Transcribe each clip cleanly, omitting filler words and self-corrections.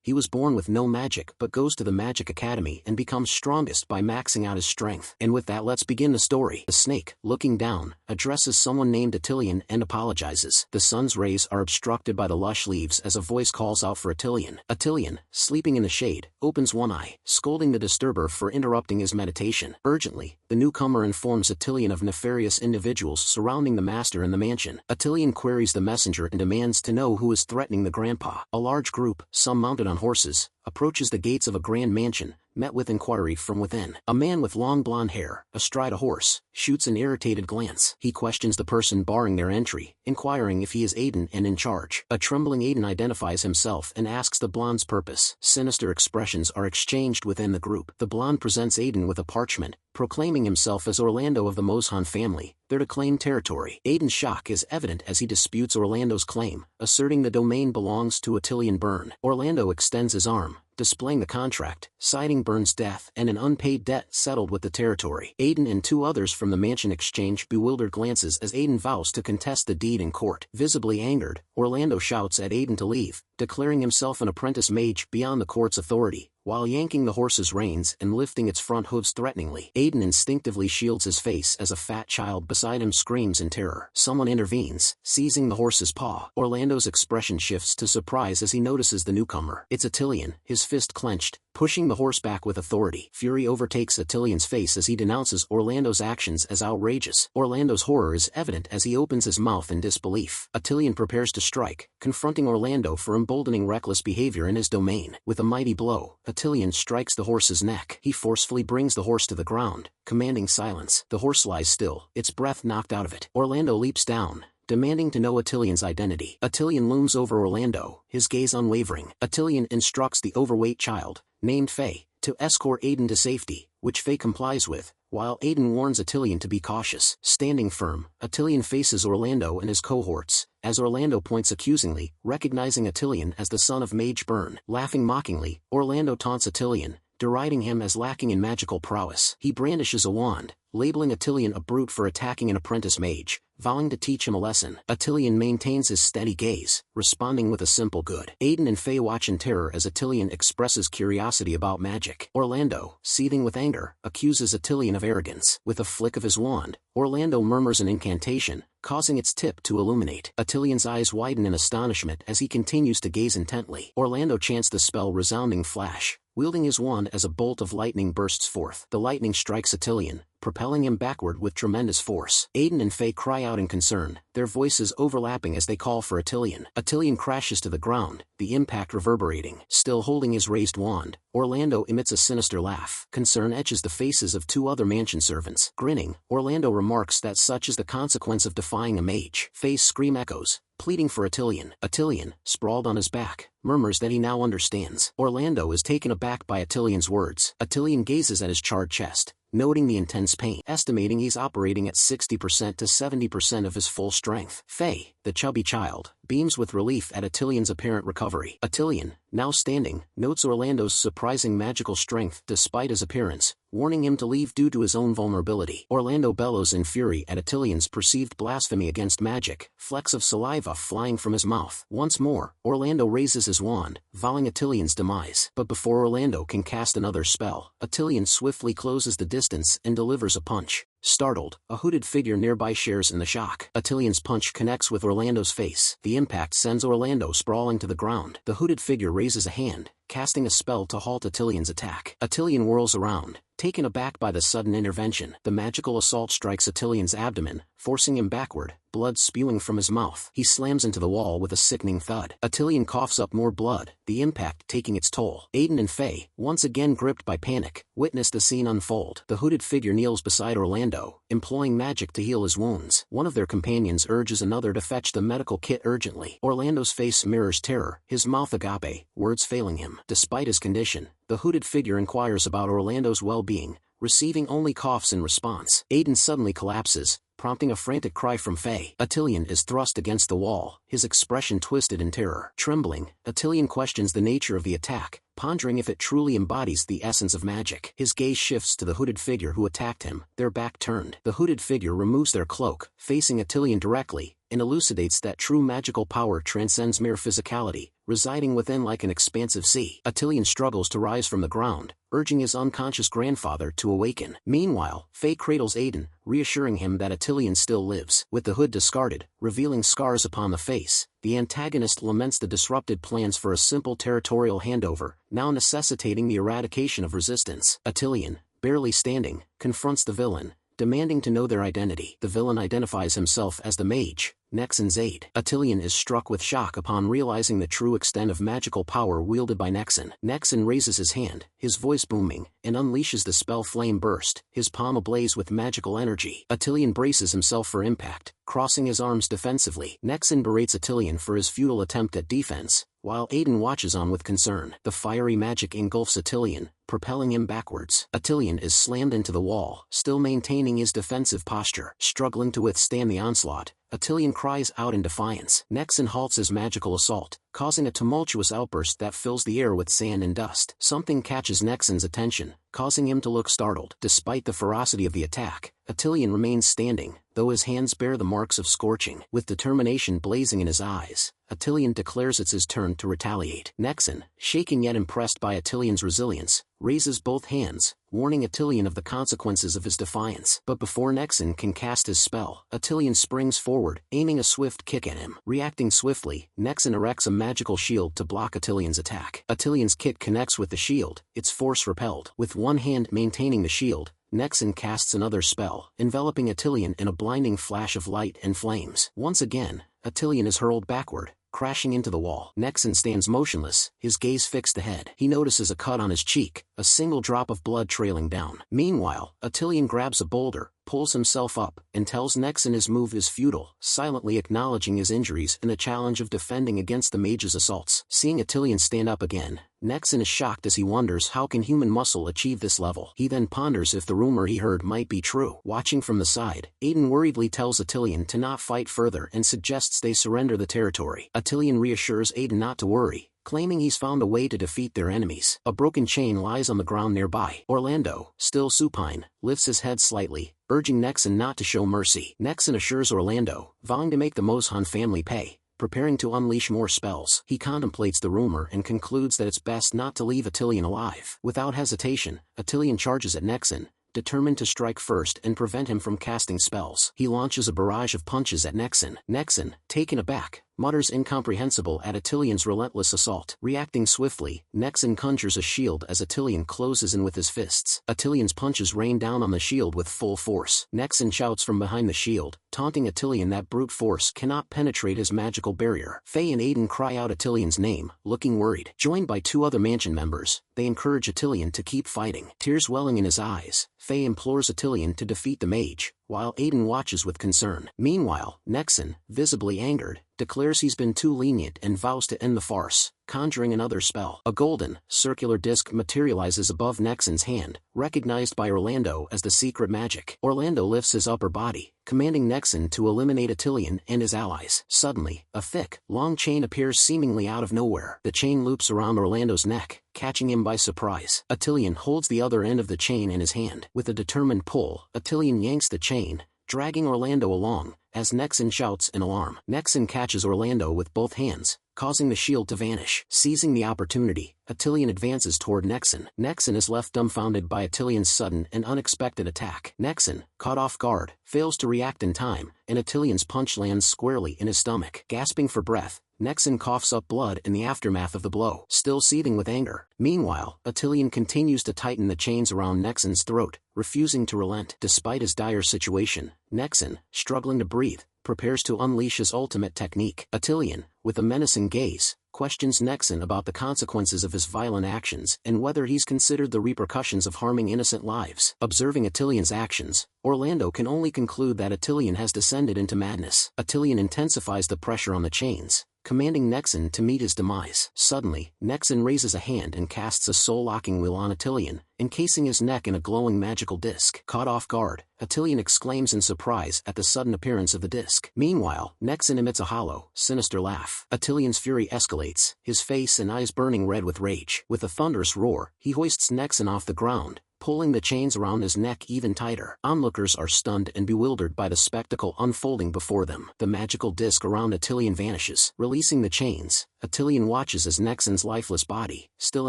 He was born with no magic but goes to the magic academy and becomes strongest by maxing out his strength. And with that, let's begin the story. The snake, looking down, addresses someone named Attilian and apologizes. The sun's rays are obstructed by the lush leaves as a voice calls out for Attilian. Attilian, sleeping in the shade, opens one eye, scolding the disturber for interrupting his meditation. Urgently, the newcomer informs Attilian of nefarious individuals surrounding the master in the mansion. Attilian queries the messenger and demands to know who is threatening the grandpa. A large group, some mounted on horses, approaches the gates of a grand mansion, met with inquiry from within. A man with long blonde hair, astride a horse, shoots an irritated glance. He questions the person barring their entry, inquiring if he is Aiden and in charge. A trembling Aiden identifies himself and asks the blonde's purpose. Sinister expressions are exchanged within the group. The blonde presents Aiden with a parchment, proclaiming himself as Orlando of the Mozhan family, there to claim territory. Aiden's shock is evident as he disputes Orlando's claim, asserting the domain belongs to Attilian Byrne. Orlando extends his arm, displaying the contract, citing Byrne's death and an unpaid debt settled with the territory. Aiden and two others from the mansion exchange bewildered glances as Aiden vows to contest the deed in court. Visibly angered, Orlando shouts at Aiden to leave, declaring himself an apprentice mage beyond the court's authority, while yanking the horse's reins and lifting its front hooves threateningly. Aiden instinctively shields his face as a fat child beside him screams in terror. Someone intervenes, seizing the horse's paw. Orlando's expression shifts to surprise as he notices the newcomer. It's Attilian, his fist clenched, pushing the horse back with authority. Fury overtakes Attilian's face as he denounces Orlando's actions as outrageous. Orlando's horror is evident as he opens his mouth in disbelief. Attilian prepares to strike, confronting Orlando for emboldening reckless behavior in his domain. With a mighty blow, Attilian strikes the horse's neck. He forcefully brings the horse to the ground, commanding silence. The horse lies still, its breath knocked out of it. Orlando leaps down, demanding to know Attilian's identity. Attilian looms over Orlando, his gaze unwavering. Attilian instructs the overweight child, named Faye, to escort Aiden to safety, which Faye complies with, while Aiden warns Attilian to be cautious. Standing firm, Attilian faces Orlando and his cohorts, as Orlando points accusingly, recognizing Attilian as the son of Mage Byrne. Laughing mockingly, Orlando taunts Attilian, deriding him as lacking in magical prowess. He brandishes a wand, labeling Attilian a brute for attacking an apprentice mage, vowing to teach him a lesson. Attilian maintains his steady gaze, responding with a simple good. Aiden and Faye watch in terror as Attilian expresses curiosity about magic. Orlando, seething with anger, accuses Attilian of arrogance. With a flick of his wand, Orlando murmurs an incantation, causing its tip to illuminate. Attilian's eyes widen in astonishment as he continues to gaze intently. Orlando chants the spell resounding flash, wielding his wand as a bolt of lightning bursts forth. The lightning strikes Attilian, propelling him backward with tremendous force. Aiden and Faye cry out in concern, their voices overlapping as they call for Attilian. Attilian crashes to the ground, the impact reverberating. Still holding his raised wand, Orlando emits a sinister laugh. Concern etches the faces of two other mansion servants. Grinning, Orlando remarks that such is the consequence of defying a mage. Faye's scream echoes, pleading for Attilian. Attilian, sprawled on his back, murmurs that he now understands. Orlando is taken aback by Attilian's words. Attilian gazes at his charred chest, noting the intense pain, estimating he's operating at 60% to 70% of his full strength. Faye, the chubby child, beams with relief at Attilian's apparent recovery. Attilian, now standing, notes Orlando's surprising magical strength despite his appearance, warning him to leave due to his own vulnerability. Orlando bellows in fury at Attilian's perceived blasphemy against magic, flecks of saliva flying from his mouth. Once more, Orlando raises his wand, vowing Attilian's demise. But before Orlando can cast another spell, Attilian swiftly closes the distance and delivers a punch. Startled, a hooded figure nearby shares in the shock. Attilian's punch connects with Orlando's face. The impact sends Orlando sprawling to the ground. The hooded figure raises a hand, casting a spell to halt Attilian's attack. Attilian whirls around, taken aback by the sudden intervention. The magical assault strikes Attilian's abdomen, forcing him backward, blood spewing from his mouth. He slams into the wall with a sickening thud. Attilian coughs up more blood, the impact taking its toll. Aiden and Faye, once again gripped by panic, witness the scene unfold. The hooded figure kneels beside Orlando, employing magic to heal his wounds. One of their companions urges another to fetch the medical kit urgently. Orlando's face mirrors terror, his mouth agape, words failing him. Despite his condition, the hooded figure inquires about Orlando's well-being, receiving only coughs in response. Aiden suddenly collapses, prompting a frantic cry from Faye. Attilian is thrust against the wall, his expression twisted in terror. Trembling, Attilian questions the nature of the attack, pondering if it truly embodies the essence of magic. His gaze shifts to the hooded figure who attacked him, their back turned. The hooded figure removes their cloak, facing Attilian directly, and elucidates that true magical power transcends mere physicality, residing within like an expansive sea. Atilian struggles to rise from the ground, urging his unconscious grandfather to awaken. Meanwhile, Faye cradles Aiden, reassuring him that Atilian still lives. With the hood discarded, revealing scars upon the face, the antagonist laments the disrupted plans for a simple territorial handover, now necessitating the eradication of resistance. Atilian, barely standing, confronts the villain, demanding to know their identity. The villain identifies himself as the mage, Nexon's aide. Atilian is struck with shock upon realizing the true extent of magical power wielded by Nexon. Nexon raises his hand, his voice booming, and unleashes the spell Flame Burst, his palm ablaze with magical energy. Atilian braces himself for impact, crossing his arms defensively. Nexon berates Atilian for his futile attempt at defense, while Aiden watches on with concern. The fiery magic engulfs Atilian, propelling him backwards. Atilian is slammed into the wall, still maintaining his defensive posture. Struggling to withstand the onslaught, Atilian cries out in defiance. Nexon halts his magical assault, causing a tumultuous outburst that fills the air with sand and dust. Something catches Nexon's attention, causing him to look startled. Despite the ferocity of the attack, Atilian remains standing, though his hands bear the marks of scorching. With determination blazing in his eyes, Atilian declares it's his turn to retaliate. Nexon, shaken yet impressed by Atilian's resilience, raises both hands, warning Atilian of the consequences of his defiance. But before Nexon can cast his spell, Atilian springs forward, aiming a swift kick at him. Reacting swiftly, Nexon erects a magical shield to block Atilian's attack. Atilian's kick connects with the shield, its force repelled. With one hand maintaining the shield, Nexon casts another spell, enveloping Atilian in a blinding flash of light and flames. Once again, Atilian is hurled backward, crashing into the wall. Nexon stands motionless, his gaze fixed ahead. He notices a cut on his cheek, a single drop of blood trailing down. Meanwhile, Atilian grabs a boulder, pulls himself up, and tells Nexon his move is futile, silently acknowledging his injuries and the challenge of defending against the mage's assaults. Seeing Atilian stand up again, Nexon is shocked as he wonders how can human muscle achieve this level. He then ponders if the rumor he heard might be true. Watching from the side, Aiden worriedly tells Atilian to not fight further and suggests they surrender the territory. Atilian reassures Aiden not to worry, claiming he's found a way to defeat their enemies. A broken chain lies on the ground nearby. Orlando, still supine, lifts his head slightly, urging Nexon not to show mercy. Nexon assures Orlando, vowing to make the Moshan family pay, preparing to unleash more spells. He contemplates the rumor and concludes that it's best not to leave Atilian alive. Without hesitation, Atilian charges at Nexon, determined to strike first and prevent him from casting spells. He launches a barrage of punches at Nexon. Nexon, taken aback, mutters incomprehensible at Atilian's relentless assault. Reacting swiftly, Nexon conjures a shield as Atilian closes in with his fists. Atilian's punches rain down on the shield with full force. Nexon shouts from behind the shield, taunting Atilian that brute force cannot penetrate his magical barrier. Faye and Aiden cry out Atilian's name, looking worried. Joined by two other mansion members, they encourage Atilian to keep fighting. Tears welling in his eyes, Faye implores Atilian to defeat the mage, while Aiden watches with concern. Meanwhile, Nexon, visibly angered, declares he's been too lenient and vows to end the farce, conjuring another spell. A golden, circular disc materializes above Nexon's hand, recognized by Orlando as the secret magic. Orlando lifts his upper body, commanding Nexon to eliminate Atilian and his allies. Suddenly, a thick, long chain appears seemingly out of nowhere. The chain loops around Orlando's neck, catching him by surprise. Atilian holds the other end of the chain in his hand. With a determined pull, Atilian yanks the chain, dragging Orlando along, as Nexon shouts in alarm. Nexon catches Orlando with both hands, causing the shield to vanish. Seizing the opportunity, Atilian advances toward Nexon. Nexon is left dumbfounded by Atilian's sudden and unexpected attack. Nexon, caught off guard, fails to react in time, and Atilian's punch lands squarely in his stomach. Gasping for breath, Nexon coughs up blood in the aftermath of the blow, still seething with anger. Meanwhile, Atilian continues to tighten the chains around Nexon's throat, refusing to relent. Despite his dire situation, Nexon, struggling to breathe, prepares to unleash his ultimate technique. Atilian, with a menacing gaze, questions Nexon about the consequences of his violent actions and whether he's considered the repercussions of harming innocent lives. Observing Atilian's actions, Orlando can only conclude that Atilian has descended into madness. Atilian intensifies the pressure on the chains, commanding Nexon to meet his demise. Suddenly, Nexon raises a hand and casts a soul-locking wheel on Atilian, encasing his neck in a glowing magical disc. Caught off guard, Atilian exclaims in surprise at the sudden appearance of the disc. Meanwhile, Nexon emits a hollow, sinister laugh. Atilian's fury escalates, his face and eyes burning red with rage. With a thunderous roar, he hoists Nexon off the ground, pulling the chains around his neck even tighter. Onlookers are stunned and bewildered by the spectacle unfolding before them. The magical disc around Attilian vanishes, releasing the chains. Attilian watches as Nexon's lifeless body, still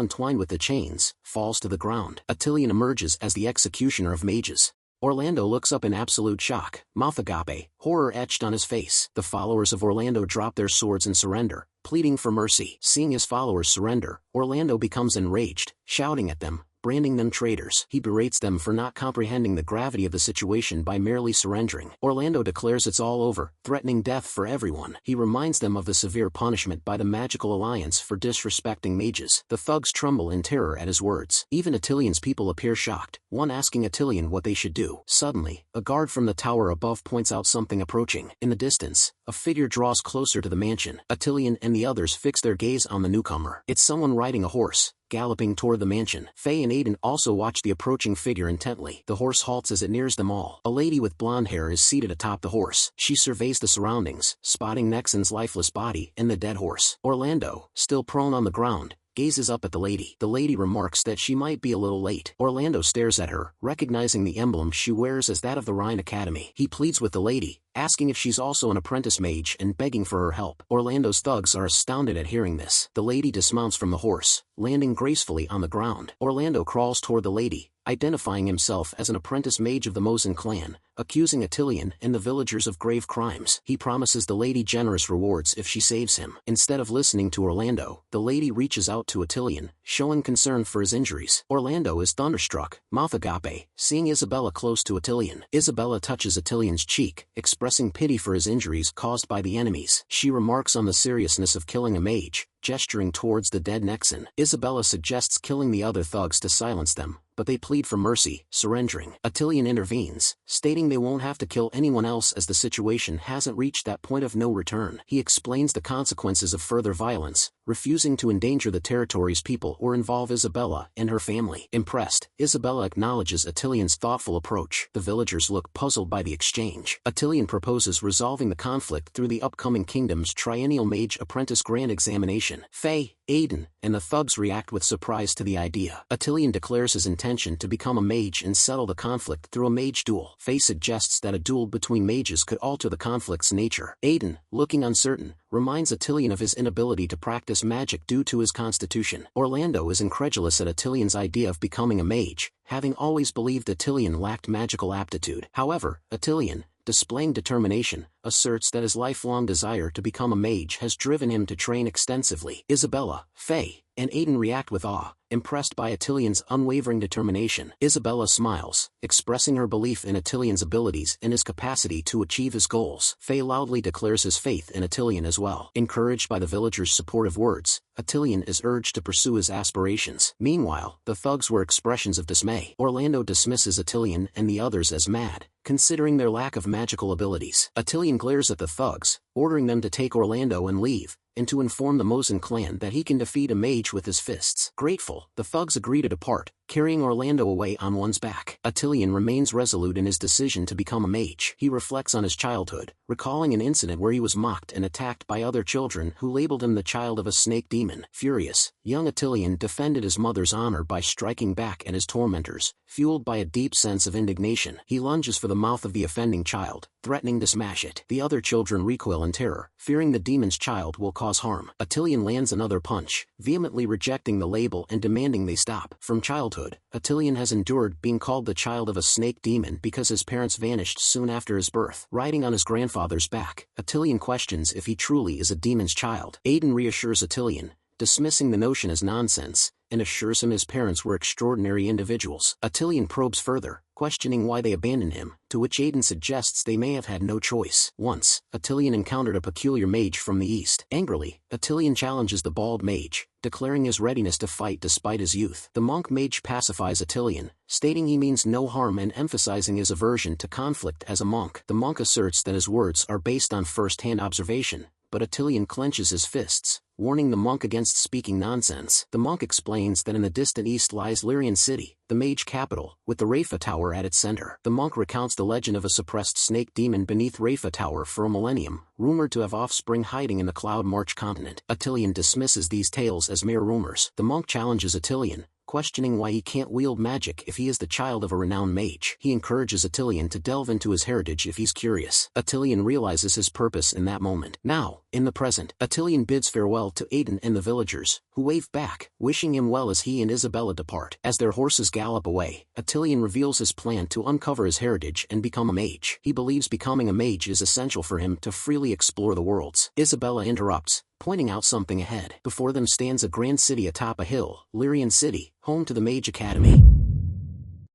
entwined with the chains, falls to the ground. Attilian emerges as the executioner of mages. Orlando looks up in absolute shock, mouth agape, horror etched on his face. The followers of Orlando drop their swords and surrender, pleading for mercy. Seeing his followers surrender, Orlando becomes enraged, shouting at them, branding them traitors. He berates them for not comprehending the gravity of the situation by merely surrendering. Orlando declares it's all over, threatening death for everyone. He reminds them of the severe punishment by the Magical Alliance for disrespecting mages. The thugs tremble in terror at his words. Even Attilian's people appear shocked, one asking Attilian what they should do. Suddenly, a guard from the tower above points out something approaching. In the distance, a figure draws closer to the mansion. Attilian and the others fix their gaze on the newcomer. It's someone riding a horse, galloping toward the mansion. Faye and Aiden also watch the approaching figure intently. The horse halts as it nears them all. A lady with blonde hair is seated atop the horse. She surveys the surroundings, spotting Nexon's lifeless body and the dead horse. Orlando, still prone on the ground, gazes up at the lady. The lady remarks that she might be a little late. Orlando stares at her, recognizing the emblem she wears as that of the Rhine Academy. He pleads with the lady, asking if she's also an apprentice mage and begging for her help. Orlando's thugs are astounded at hearing this. The lady dismounts from the horse, landing gracefully on the ground. Orlando crawls toward the lady, identifying himself as an apprentice mage of the Mosin clan, accusing Attilian and the villagers of grave crimes. He promises the lady generous rewards if she saves him. Instead of listening to Orlando, the lady reaches out to Attilian, showing concern for his injuries. Orlando is thunderstruck, mouth agape, seeing Isabella close to Attilian. Isabella touches Attilian's cheek, expressing pity for his injuries caused by the enemies. She remarks on the seriousness of killing a mage, gesturing towards the dead Nexon. Isabella suggests killing the other thugs to silence them, but they plead for mercy, surrendering. Attilian intervenes, stating they won't have to kill anyone else as the situation hasn't reached that point of no return. He explains the consequences of further violence, refusing to endanger the territory's people or involve Isabella and her family. Impressed, Isabella acknowledges Attilian's thoughtful approach. The villagers look puzzled by the exchange. Attilian proposes resolving the conflict through the upcoming kingdom's triennial mage apprentice grand examination. Faye, Aiden, and the thugs react with surprise to the idea. Attilian declares his intention to become a mage and settle the conflict through a mage duel. Faye suggests that a duel between mages could alter the conflict's nature. Aiden, looking uncertain, reminds Attilian of his inability to practice magic due to his constitution. Orlando is incredulous at Attilian's idea of becoming a mage, having always believed Attilian lacked magical aptitude. However, Attilian, displaying determination, asserts that his lifelong desire to become a mage has driven him to train extensively. Isabella, Faye, and Aiden react with awe, impressed by Attilian's unwavering determination. Isabella smiles, expressing her belief in Attilian's abilities and his capacity to achieve his goals. Faye loudly declares his faith in Attilian as well. Encouraged by the villagers' supportive words, Attilian is urged to pursue his aspirations. Meanwhile, the thugs were expressions of dismay. Orlando dismisses Attilian and the others as mad, considering their lack of magical abilities. Attilian glares at the thugs, ordering them to take Orlando and leave, and to inform the Mosin clan that he can defeat a mage with his fists. Grateful, the thugs agree to depart, carrying Orlando away on one's back. Attilian remains resolute in his decision to become a mage. He reflects on his childhood, recalling an incident where he was mocked and attacked by other children who labeled him the child of a snake demon. Furious, young Attilian defended his mother's honor by striking back at his tormentors. Fueled by a deep sense of indignation, he lunges for the mouth of the offending child, threatening to smash it. The other children recoil in terror, fearing the demon's child will cause harm. Attilian lands another punch, vehemently rejecting the label and demanding they stop. From childhood, Attilian has endured being called the child of a snake demon because his parents vanished soon after his birth. Riding on his grandfather's back, Attilian questions if he truly is a demon's child. Aiden reassures Attilian, dismissing the notion as nonsense, and assures him his parents were extraordinary individuals. Attilian probes further, questioning why they abandoned him, to which Aiden suggests they may have had no choice. Once, Attilian encountered a peculiar mage from the east. Angrily, Attilian challenges the bald mage, declaring his readiness to fight despite his youth. The monk mage pacifies Attilian, stating he means no harm and emphasizing his aversion to conflict as a monk. The monk asserts that his words are based on first-hand observation, but Attilian clenches his fists, warning the monk against speaking nonsense. The monk explains that in the distant east lies Lyrian City, the mage capital, with the Rafa Tower at its center. The monk recounts the legend of a suppressed snake demon beneath Rafa Tower for a millennium, rumored to have offspring hiding in the Cloud March continent. Attilian dismisses these tales as mere rumors. The monk challenges Attilian, questioning why he can't wield magic if he is the child of a renowned mage. He encourages Attilian to delve into his heritage if he's curious. Attilian realizes his purpose in that moment. Now, in the present, Attilian bids farewell to Aiden and the villagers, who wave back, wishing him well as he and Isabella depart. As their horses gallop away, Attilian reveals his plan to uncover his heritage and become a mage. He believes becoming a mage is essential for him to freely explore the worlds. Isabella interrupts, pointing out something ahead. Before them stands a grand city atop a hill, Lyrian City, home to the Mage Academy.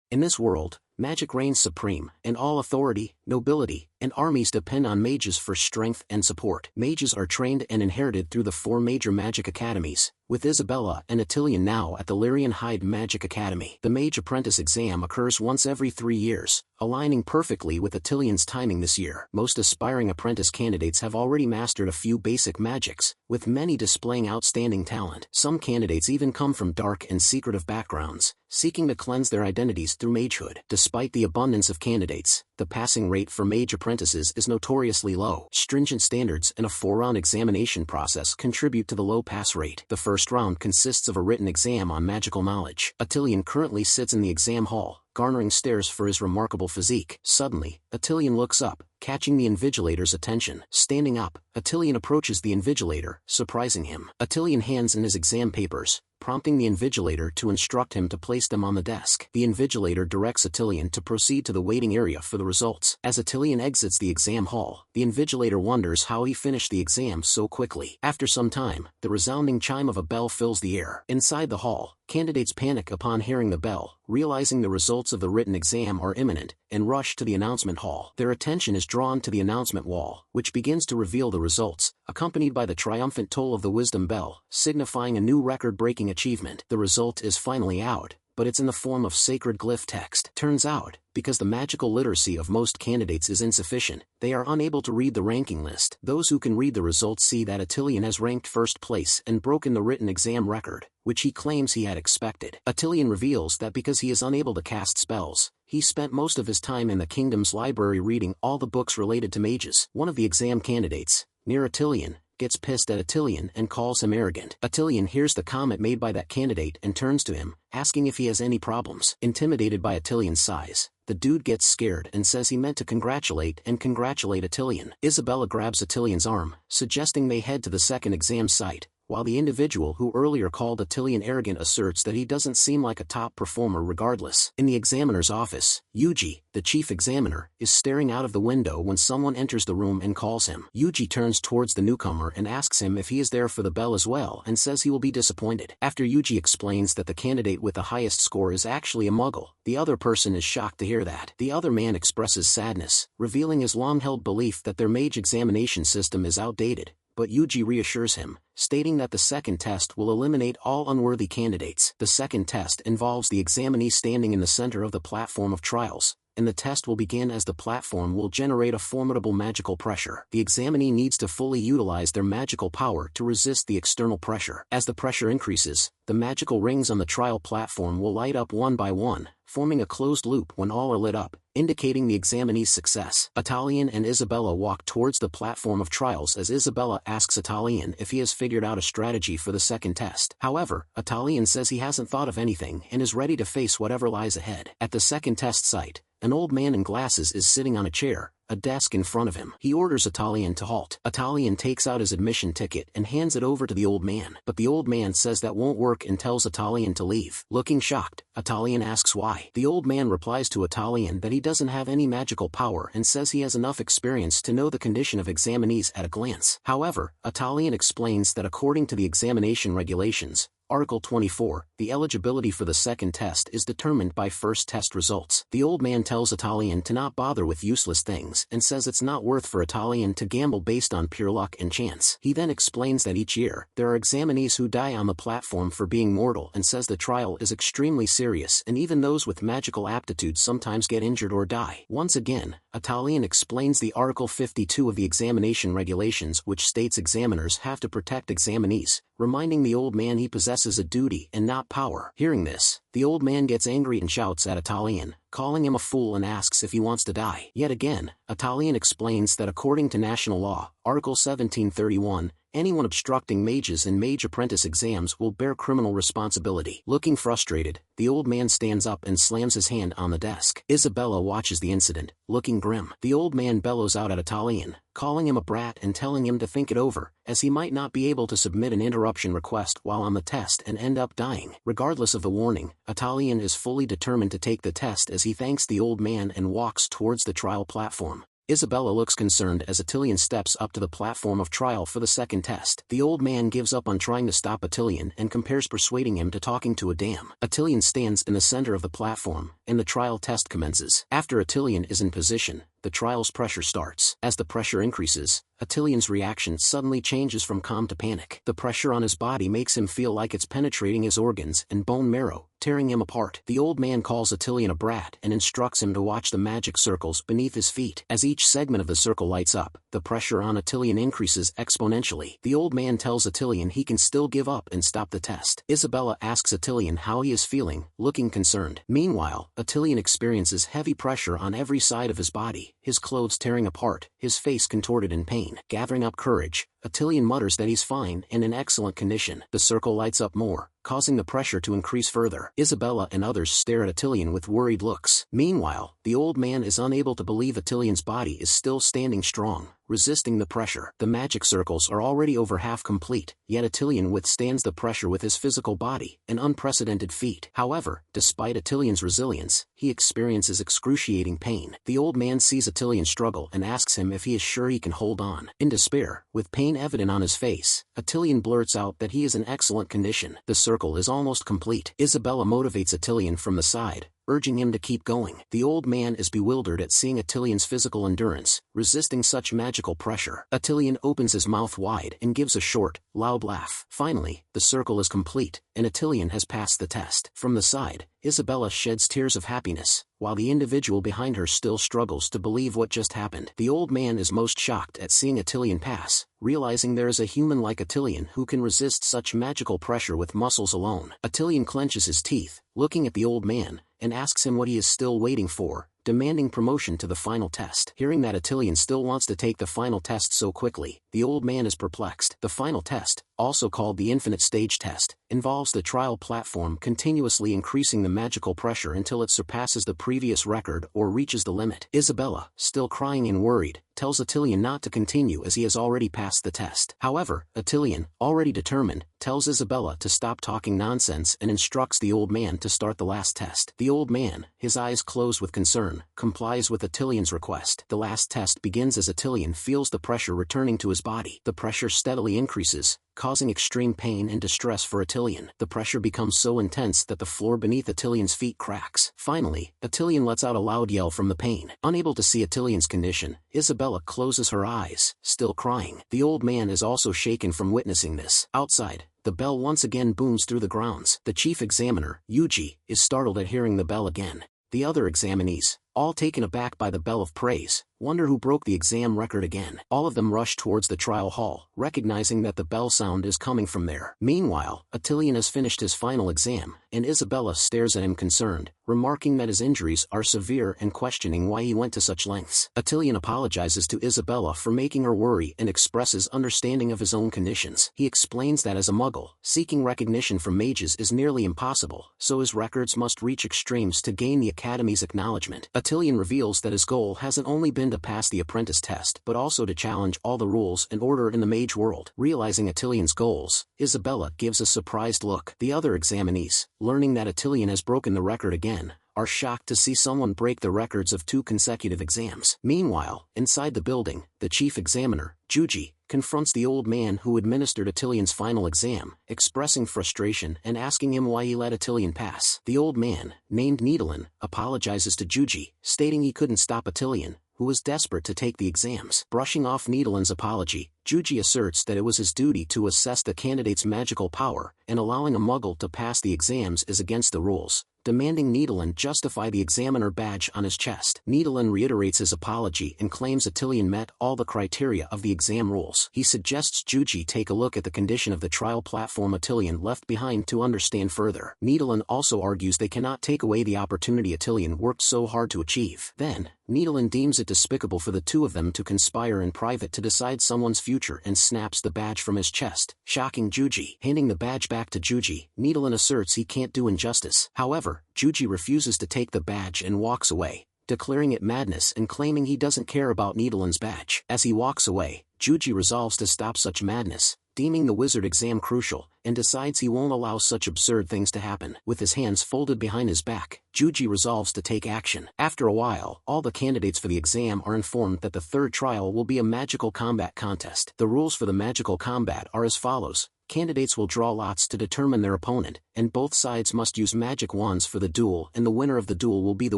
In this world, magic reigns supreme, and all authority, nobility, and armies depend on mages for strength and support. Mages are trained and inherited through the 4 major magic academies, with Isabella and Attilian now at the Lyrian Hyde Magic Academy. The Mage Apprentice exam occurs once every 3 years, aligning perfectly with Attilian's timing this year. Most aspiring apprentice candidates have already mastered a few basic magics, with many displaying outstanding talent. Some candidates even come from dark and secretive backgrounds, seeking to cleanse their identities through magehood. Despite the abundance of candidates, the passing rate for mage apprentices is notoriously low. Stringent standards and a 4-round examination process contribute to the low pass rate. The first round consists of a written exam on magical knowledge. Attilian currently sits in the exam hall, garnering stares for his remarkable physique. Suddenly, Attilian looks up, catching the invigilator's attention. Standing up, Attilian approaches the invigilator, surprising him. Attilian hands in his exam papers, prompting the invigilator to instruct him to place them on the desk. The invigilator directs Attilian to proceed to the waiting area for the results. As Attilian exits the exam hall, the invigilator wonders how he finished the exam so quickly. After some time, the resounding chime of a bell fills the air. Inside the hall, candidates panic upon hearing the bell, realizing the results of the written exam are imminent, and rush to the announcement hall. Their attention is drawn to the announcement wall, which begins to reveal the results, accompanied by the triumphant toll of the wisdom bell, signifying a new record-breaking achievement. The result is finally out, but it's in the form of sacred glyph text. Turns out, because the magical literacy of most candidates is insufficient, they are unable to read the ranking list. Those who can read the results see that Attilian has ranked first place and broken the written exam record, which he claims he had expected. Attilian reveals that because he is unable to cast spells, he spent most of his time in the kingdom's library reading all the books related to mages. One of the exam candidates, near Attilian, gets pissed at Attilian and calls him arrogant. Attilian hears the comment made by that candidate and turns to him, asking if he has any problems. Intimidated by Attilian's size, the dude gets scared and says he meant to congratulate Attilian. Isabella grabs Attilian's arm, suggesting they head to the second exam site, while the individual who earlier called Attilian arrogant asserts that he doesn't seem like a top performer regardless. In the examiner's office, Yuji, the chief examiner, is staring out of the window when someone enters the room and calls him. Yuji turns towards the newcomer and asks him if he is there for the bell as well and says he will be disappointed. After Yuji explains that the candidate with the highest score is actually a muggle, the other person is shocked to hear that. The other man expresses sadness, revealing his long-held belief that their mage examination system is outdated, but Yuji reassures him, stating that the second test will eliminate all unworthy candidates. The second test involves the examinee standing in the center of the platform of trials, and the test will begin as the platform will generate a formidable magical pressure. The examinee needs to fully utilize their magical power to resist the external pressure. As the pressure increases, the magical rings on the trial platform will light up one by one, forming a closed loop when all are lit up, indicating the examinee's success. Attilian and Isabella walk towards the platform of trials as Isabella asks Attilian if he has figured out a strategy for the second test. However, Attilian says he hasn't thought of anything and is ready to face whatever lies ahead. At the second test site, an old man in glasses is sitting on a chair, a desk in front of him. He orders Attilian to halt. Attilian takes out his admission ticket and hands it over to the old man, but the old man says that won't work and tells Attilian to leave. Looking shocked, Attilian asks why. The old man replies to Attilian that he doesn't have any magical power and says he has enough experience to know the condition of examinees at a glance. However, Attilian explains that according to the examination regulations, Article 24, the eligibility for the second test is determined by first test results. The old man tells Attilian to not bother with useless things and says it's not worth for Attilian to gamble based on pure luck and chance. He then explains that each year, there are examinees who die on the platform for being mortal and says the trial is extremely serious and even those with magical aptitudes sometimes get injured or die. Once again, Attilian explains the Article 52 of the examination regulations which states examiners have to protect examinees, reminding the old man he possesses a duty and not power. Hearing this, the old man gets angry and shouts at Attilian, calling him a fool and asks if he wants to die. Yet again, Attilian explains that according to national law, Article 1731, anyone obstructing mages and mage apprentice exams will bear criminal responsibility. Looking frustrated, the old man stands up and slams his hand on the desk. Isabella watches the incident, looking grim. The old man bellows out at Italian, calling him a brat and telling him to think it over, as he might not be able to submit an interruption request while on the test and end up dying. Regardless of the warning, Italian is fully determined to take the test as he thanks the old man and walks towards the trial platform. Isabella looks concerned as Attilian steps up to the platform of trial for the second test. The old man gives up on trying to stop Attilian and compares persuading him to talking to a dam. Attilian stands in the center of the platform, and the trial test commences. After Attilian is in position, the trial's pressure starts. As the pressure increases, Attilian's reaction suddenly changes from calm to panic. The pressure on his body makes him feel like it's penetrating his organs and bone marrow, tearing him apart. The old man calls Attilian a brat and instructs him to watch the magic circles beneath his feet. As each segment of the circle lights up, the pressure on Attilian increases exponentially. The old man tells Attilian he can still give up and stop the test. Isabella asks Attilian how he is feeling, looking concerned. Meanwhile, Attilian experiences heavy pressure on every side of his body, his clothes tearing apart, his face contorted in pain. Gathering up courage, Attilian mutters that he's fine and in excellent condition. The circle lights up more, causing the pressure to increase further. Isabella and others stare at Attilian with worried looks. Meanwhile, the old man is unable to believe Attilian's body is still standing strong, resisting the pressure. The magic circles are already over half complete, yet Attilian withstands the pressure with his physical body, an unprecedented feat. However, despite Attilian's resilience, he experiences excruciating pain. The old man sees Attilian struggle and asks him if he is sure he can hold on. In despair, with pain evident on his face, Attilian blurts out that he is in excellent condition. The circle is almost complete. Isabella motivates Attilian from the side, urging him to keep going. The old man is bewildered at seeing Attilian's physical endurance, resisting such magical pressure. Attilian opens his mouth wide and gives a short, loud laugh. Finally, the circle is complete, and Attilian has passed the test. From the side, Isabella sheds tears of happiness, while the individual behind her still struggles to believe what just happened. The old man is most shocked at seeing Attilian pass, realizing there is a human like Attilian who can resist such magical pressure with muscles alone. Attilian clenches his teeth, looking at the old man, and asks him what he is still waiting for, demanding promotion to the final test. Hearing that Attilian still wants to take the final test so quickly, the old man is perplexed. The final test, also called the infinite stage test, involves the trial platform continuously increasing the magical pressure until it surpasses the previous record or reaches the limit. Isabella, still crying and worried, tells Attilian not to continue as he has already passed the test. However, Attilian, already determined, tells Isabella to stop talking nonsense and instructs the old man to start the last test. The old man, his eyes closed with concern, complies with Attilian's request. The last test begins as Attilian feels the pressure returning to his body. The pressure steadily increases, causing extreme pain and distress for Attilian. The pressure becomes so intense that the floor beneath Attilian's feet cracks. Finally, Attilian lets out a loud yell from the pain. Unable to see Attilian's condition, Isabella closes her eyes, still crying. The old man is also shaken from witnessing this. Outside, the bell once again booms through the grounds. The chief examiner, Yuji, is startled at hearing the bell again. The other examinees, all taken aback by the bell of praise, wonder who broke the exam record again. All of them rush towards the trial hall, recognizing that the bell sound is coming from there. Meanwhile, Attilian has finished his final exam, and Isabella stares at him concerned, remarking that his injuries are severe and questioning why he went to such lengths. Attilian apologizes to Isabella for making her worry and expresses understanding of his own conditions. He explains that as a muggle, seeking recognition from mages is nearly impossible, so his records must reach extremes to gain the Academy's acknowledgement. Attilian reveals that his goal hasn't only been to pass the apprentice test but also to challenge all the rules and order in the mage world. Realizing Attilian's goals, Isabella gives a surprised look. The other examinees, learning that Attilian has broken the record again, are shocked to see someone break the records of 2 consecutive exams. Meanwhile, inside the building, the chief examiner, Yuji, confronts the old man who administered Attilian's final exam, expressing frustration and asking him why he let Attilian pass. The old man, named Needlin, apologizes to Yuji, stating he couldn't stop Attilian, who was desperate to take the exams. Brushing off Needlin's apology, Yuji asserts that it was his duty to assess the candidate's magical power, and allowing a muggle to pass the exams is against the rules, demanding Needlin justify the examiner badge on his chest. Needlin reiterates his apology and claims Attilian met all the criteria of the exam rules. He suggests Yuji take a look at the condition of the trial platform Attilian left behind to understand further. Needlin also argues they cannot take away the opportunity Attilian worked so hard to achieve. Then, Needlin deems it despicable for the two of them to conspire in private to decide someone's future future and snaps the badge from his chest, shocking Juji. Handing the badge back to Juji, Needlin asserts he can't do injustice. However, Juji refuses to take the badge and walks away, declaring it madness and claiming he doesn't care about Needlin's badge. As he walks away, Juji resolves to stop such madness, deeming the wizard exam crucial, and decides he won't allow such absurd things to happen. With his hands folded behind his back, Juji resolves to take action. After a while, all the candidates for the exam are informed that the third trial will be a magical combat contest. The rules for the magical combat are as follows. Candidates will draw lots to determine their opponent, and both sides must use magic wands for the duel, and the winner of the duel will be the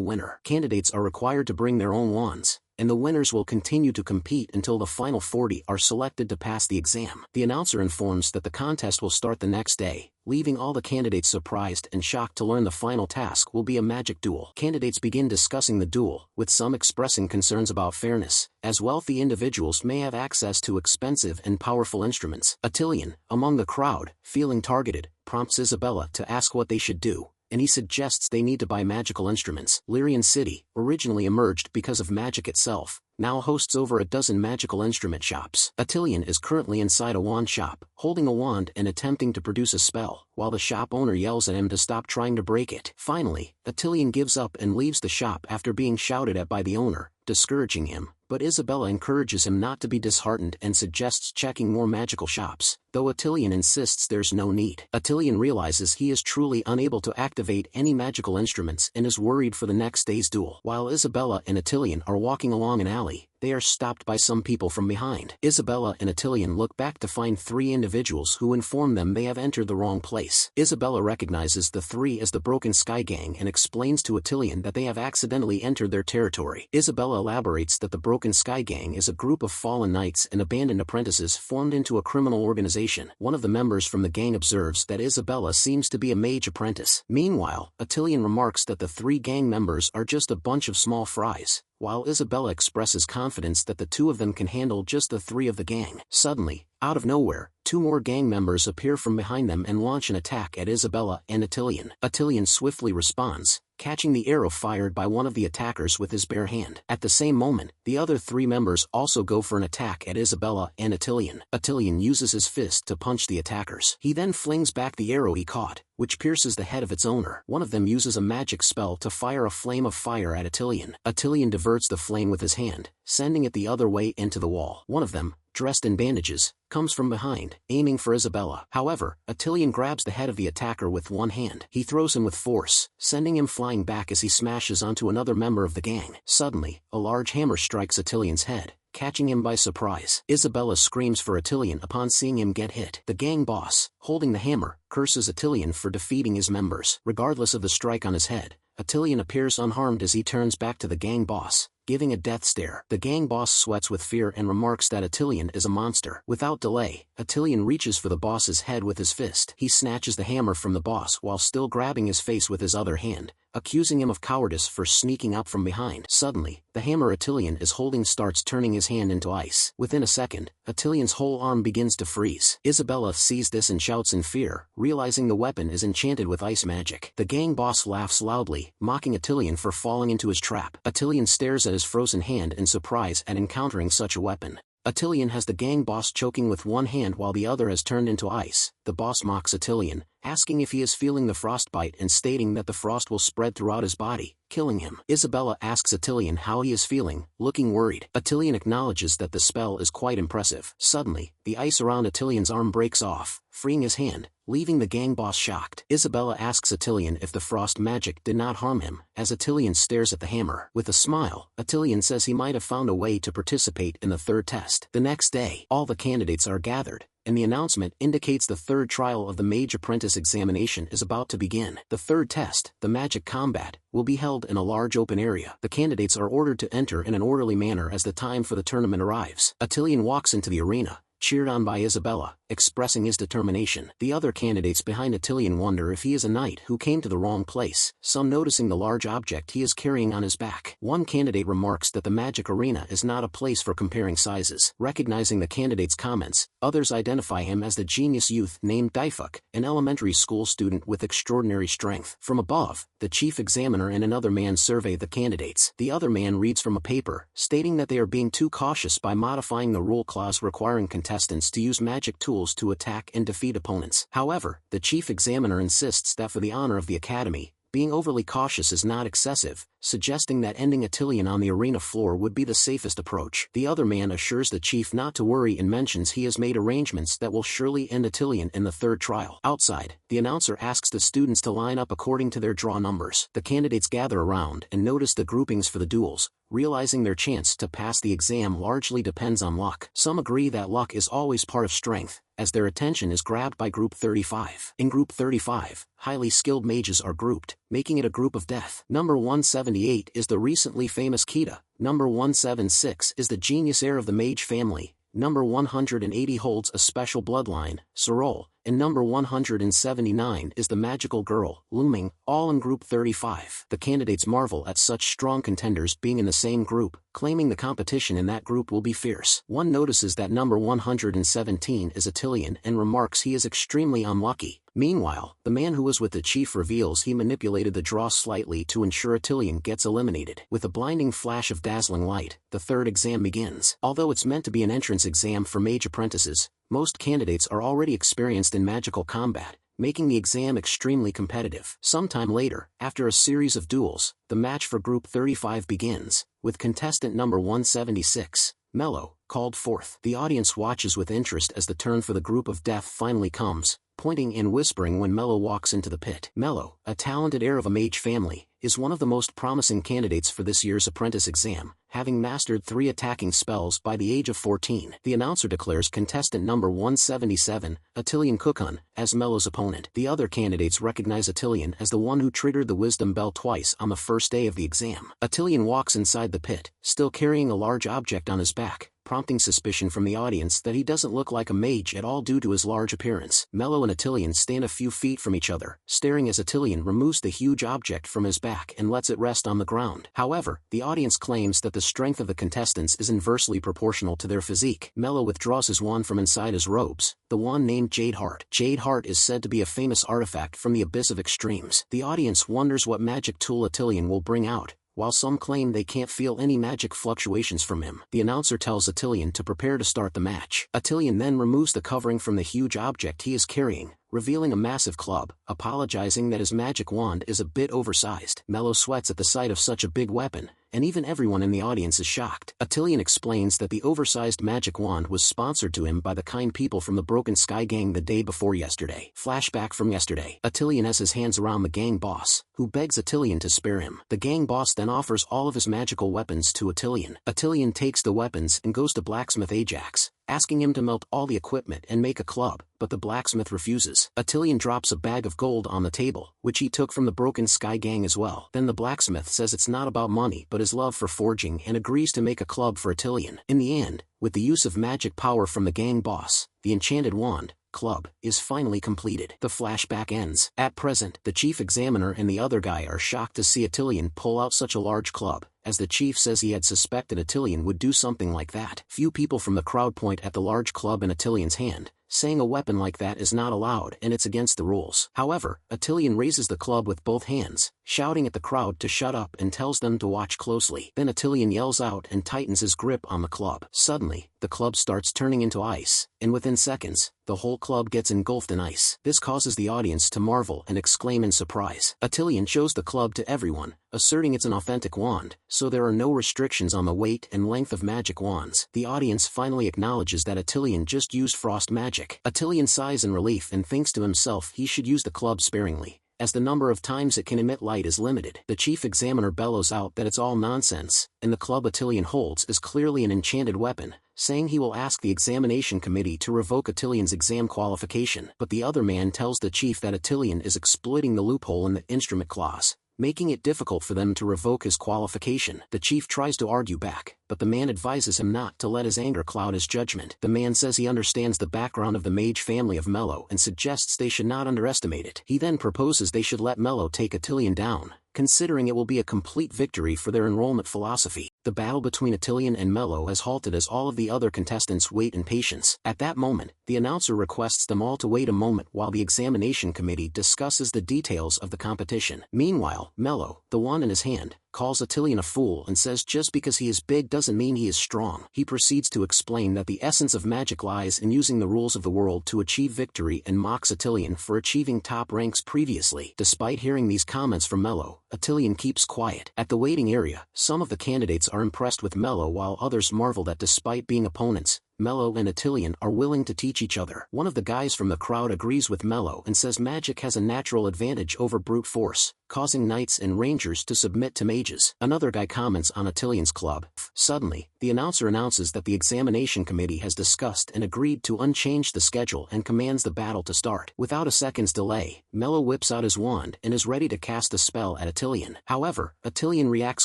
winner. Candidates are required to bring their own wands, and the winners will continue to compete until the final 40 are selected to pass the exam. The announcer informs that the contest will start the next day, leaving all the candidates surprised and shocked to learn the final task will be a magic duel. Candidates begin discussing the duel, with some expressing concerns about fairness, as wealthy individuals may have access to expensive and powerful instruments. Attilian, among the crowd, feeling targeted, prompts Isabella to ask what they should do, and he suggests they need to buy magical instruments. Lyrian City, originally emerged because of magic itself, now hosts over a dozen magical instrument shops. Attilian is currently inside a wand shop, holding a wand and attempting to produce a spell, while the shop owner yells at him to stop trying to break it. Finally, Attilian gives up and leaves the shop after being shouted at by the owner, discouraging him, but Isabella encourages him not to be disheartened and suggests checking more magical shops, though Attilian insists there's no need. Attilian realizes he is truly unable to activate any magical instruments and is worried for the next day's duel. While Isabella and Attilian are walking along an alley, they are stopped by some people from behind. Isabella and Attilian look back to find three individuals who inform them they have entered the wrong place. Isabella recognizes the three as the Broken Sky Gang and explains to Attilian that they have accidentally entered their territory. Isabella elaborates that the Broken Sky Gang is a group of fallen knights and abandoned apprentices formed into a criminal organization. One of the members from the gang observes that Isabella seems to be a mage apprentice. Meanwhile, Attilian remarks that the three gang members are just a bunch of small fries, while Isabella expresses confidence that the two of them can handle just the three of the gang. Suddenly, out of nowhere, two more gang members appear from behind them and launch an attack at Isabella and Attilian. Attilian swiftly responds, catching the arrow fired by one of the attackers with his bare hand. At the same moment, the other three members also go for an attack at Isabella and Attilian. Attilian uses his fist to punch the attackers. He then flings back the arrow he caught, which pierces the head of its owner. One of them uses a magic spell to fire a flame of fire at Attilian. Attilian diverts the flame with his hand, sending it the other way into the wall. One of them, dressed in bandages, comes from behind, aiming for Isabella. However, Attilian grabs the head of the attacker with one hand. He throws him with force, sending him flying back as he smashes onto another member of the gang. Suddenly, a large hammer strikes Attilian's head, catching him by surprise. Isabella screams for Attilian upon seeing him get hit. The gang boss, holding the hammer, curses Attilian for defeating his members. Regardless of the strike on his head, Attilian appears unharmed as he turns back to the gang boss, giving a death stare. The gang boss sweats with fear and remarks that Attilian is a monster. Without delay, Attilian reaches for the boss's head with his fist. He snatches the hammer from the boss while still grabbing his face with his other hand, accusing him of cowardice for sneaking up from behind. Suddenly, the hammer Attilian is holding starts turning his hand into ice. Within a second, Attilian's whole arm begins to freeze. Isabella sees this and shouts in fear, realizing the weapon is enchanted with ice magic. The gang boss laughs loudly, mocking Attilian for falling into his trap. Attilian stares at his frozen hand in surprise at encountering such a weapon. Attilian has the gang boss choking with one hand while the other has turned into ice. The boss mocks Attilian, asking if he is feeling the frostbite and stating that the frost will spread throughout his body, killing him. Isabella asks Attilian how he is feeling, looking worried. Attilian acknowledges that the spell is quite impressive. Suddenly, the ice around Attilian's arm breaks off, freeing his hand, leaving the gang boss shocked. Isabella asks Attilian if the frost magic did not harm him, as Attilian stares at the hammer. With a smile, Attilian says he might have found a way to participate in the third test. The next day, all the candidates are gathered, and the announcement indicates the third trial of the Mage Apprentice examination is about to begin. The third test, the magic combat, will be held in a large open area. The candidates are ordered to enter in an orderly manner as the time for the tournament arrives. Attilian walks into the arena, cheered on by Isabella, expressing his determination. The other candidates behind Attilian wonder if he is a knight who came to the wrong place, some noticing the large object he is carrying on his back. One candidate remarks that the magic arena is not a place for comparing sizes. Recognizing the candidate's comments, others identify him as the genius youth named Daifuk, an elementary school student with extraordinary strength. From above, the chief examiner and another man survey the candidates. The other man reads from a paper, stating that they are being too cautious by modifying the rule clause requiring contestants to use magic tools to attack and defeat opponents. However, the chief examiner insists that for the honor of the academy, being overly cautious is not excessive, suggesting that ending Attilian on the arena floor would be the safest approach. The other man assures the chief not to worry and mentions he has made arrangements that will surely end Attilian in the third trial. Outside, the announcer asks the students to line up according to their draw numbers. The candidates gather around and notice the groupings for the duels, realizing their chance to pass the exam largely depends on luck. Some agree that luck is always part of strength, as their attention is grabbed by Group 35. In Group 35, highly skilled mages are grouped, making it a group of death. Number 178 is the recently famous Kita. Number 176 is the genius heir of the mage family. Number 180 holds a special bloodline, Sorol, and number 179 is the magical girl, Looming, all in Group 35. The candidates marvel at such strong contenders being in the same group, claiming the competition in that group will be fierce. One notices that number 117 is Attilian and remarks he is extremely unlucky. Meanwhile, the man who was with the chief reveals he manipulated the draw slightly to ensure Attilian gets eliminated. With a blinding flash of dazzling light, the third exam begins. Although it's meant to be an entrance exam for mage apprentices, most candidates are already experienced in magical combat, making the exam extremely competitive. Sometime later, after a series of duels, the match for Group 35 begins, with contestant number 176, Mello, called forth. The audience watches with interest as the turn for the group of death finally comes, pointing and whispering when Mello walks into the pit. Mello, a talented heir of a mage family, is one of the most promising candidates for this year's apprentice exam, having mastered 3 attacking spells by the age of 14. The announcer declares contestant number 177, Attilian Kukun, as Mello's opponent. The other candidates recognize Attilian as the one who triggered the wisdom bell twice on the first day of the exam. Attilian walks inside the pit, still carrying a large object on his back, prompting suspicion from the audience that he doesn't look like a mage at all due to his large appearance. Mello and Attilian stand a few feet from each other, staring as Attilian removes the huge object from his back and lets it rest on the ground. However, the audience claims that the strength of the contestants is inversely proportional to their physique. Mello withdraws his wand from inside his robes, the wand named Jade Heart. Jade Heart is said to be a famous artifact from the Abyss of Extremes. The audience wonders what magic tool Attilian will bring out, while some claim they can't feel any magic fluctuations from him. The announcer tells Attilian to prepare to start the match. Attilian then removes the covering from the huge object he is carrying, revealing a massive club, apologizing that his magic wand is a bit oversized. Mello sweats at the sight of such a big weapon, and even everyone in the audience is shocked. Attilian explains that the oversized magic wand was sponsored to him by the kind people from the Broken Sky gang the day before yesterday. Flashback from yesterday. Attilian has his hands around the gang boss, who begs Attilian to spare him. The gang boss then offers all of his magical weapons to Attilian. Attilian takes the weapons and goes to blacksmith Ajax, asking him to melt all the equipment and make a club, but the blacksmith refuses. Attilian drops a bag of gold on the table, which he took from the Broken Sky gang as well. Then the blacksmith says it's not about money but his love for forging and agrees to make a club for Attilian. In the end, with the use of magic power from the gang boss, the enchanted wand, club, is finally completed. The flashback ends. At present, the chief examiner and the other guy are shocked to see Attilian pull out such a large club, as the chief says he had suspected Attilian would do something like that. Few people from the crowd point at the large club in Attilian's hand, saying a weapon like that is not allowed and it's against the rules. However, Attilian raises the club with both hands, shouting at the crowd to shut up and tells them to watch closely. Then Attilian yells out and tightens his grip on the club. Suddenly, the club starts turning into ice, and within seconds, the whole club gets engulfed in ice. This causes the audience to marvel and exclaim in surprise. Attilian shows the club to everyone, asserting it's an authentic wand, so there are no restrictions on the weight and length of magic wands. The audience finally acknowledges that Attilian just used frost magic. Attilian sighs in relief and thinks to himself he should use the club sparingly, as the number of times it can emit light is limited. The chief examiner bellows out that it's all nonsense, and the club Attilian holds is clearly an enchanted weapon, saying he will ask the examination committee to revoke Attilian's exam qualification. But the other man tells the chief that Attilian is exploiting the loophole in the instrument clause, making it difficult for them to revoke his qualification. The chief tries to argue back, but the man advises him not to let his anger cloud his judgment. The man says he understands the background of the mage family of Mello and suggests they should not underestimate it. He then proposes they should let Mello take Attilian down, considering it will be a complete victory for their enrollment philosophy. The battle between Attilian and Mello has halted as all of the other contestants wait in patience. At that moment, the announcer requests them all to wait a moment while the examination committee discusses the details of the competition. Meanwhile, Mello, the wand in his hand, calls Attilian a fool and says just because he is big doesn't mean he is strong. He proceeds to explain that the essence of magic lies in using the rules of the world to achieve victory and mocks Attilian for achieving top ranks previously. Despite hearing these comments from Mello, Attilian keeps quiet. At the waiting area, some of the candidates are impressed with Mello while others marvel that despite being opponents, Mello and Attilian are willing to teach each other. One of the guys from the crowd agrees with Mello and says magic has a natural advantage over brute force, causing knights and rangers to submit to mages. Another guy comments on Attilian's club. Suddenly, the announcer announces that the examination committee has discussed and agreed to unchange the schedule and commands the battle to start. Without a second's delay, Mello whips out his wand and is ready to cast a spell at Attilian. However, Attilian reacts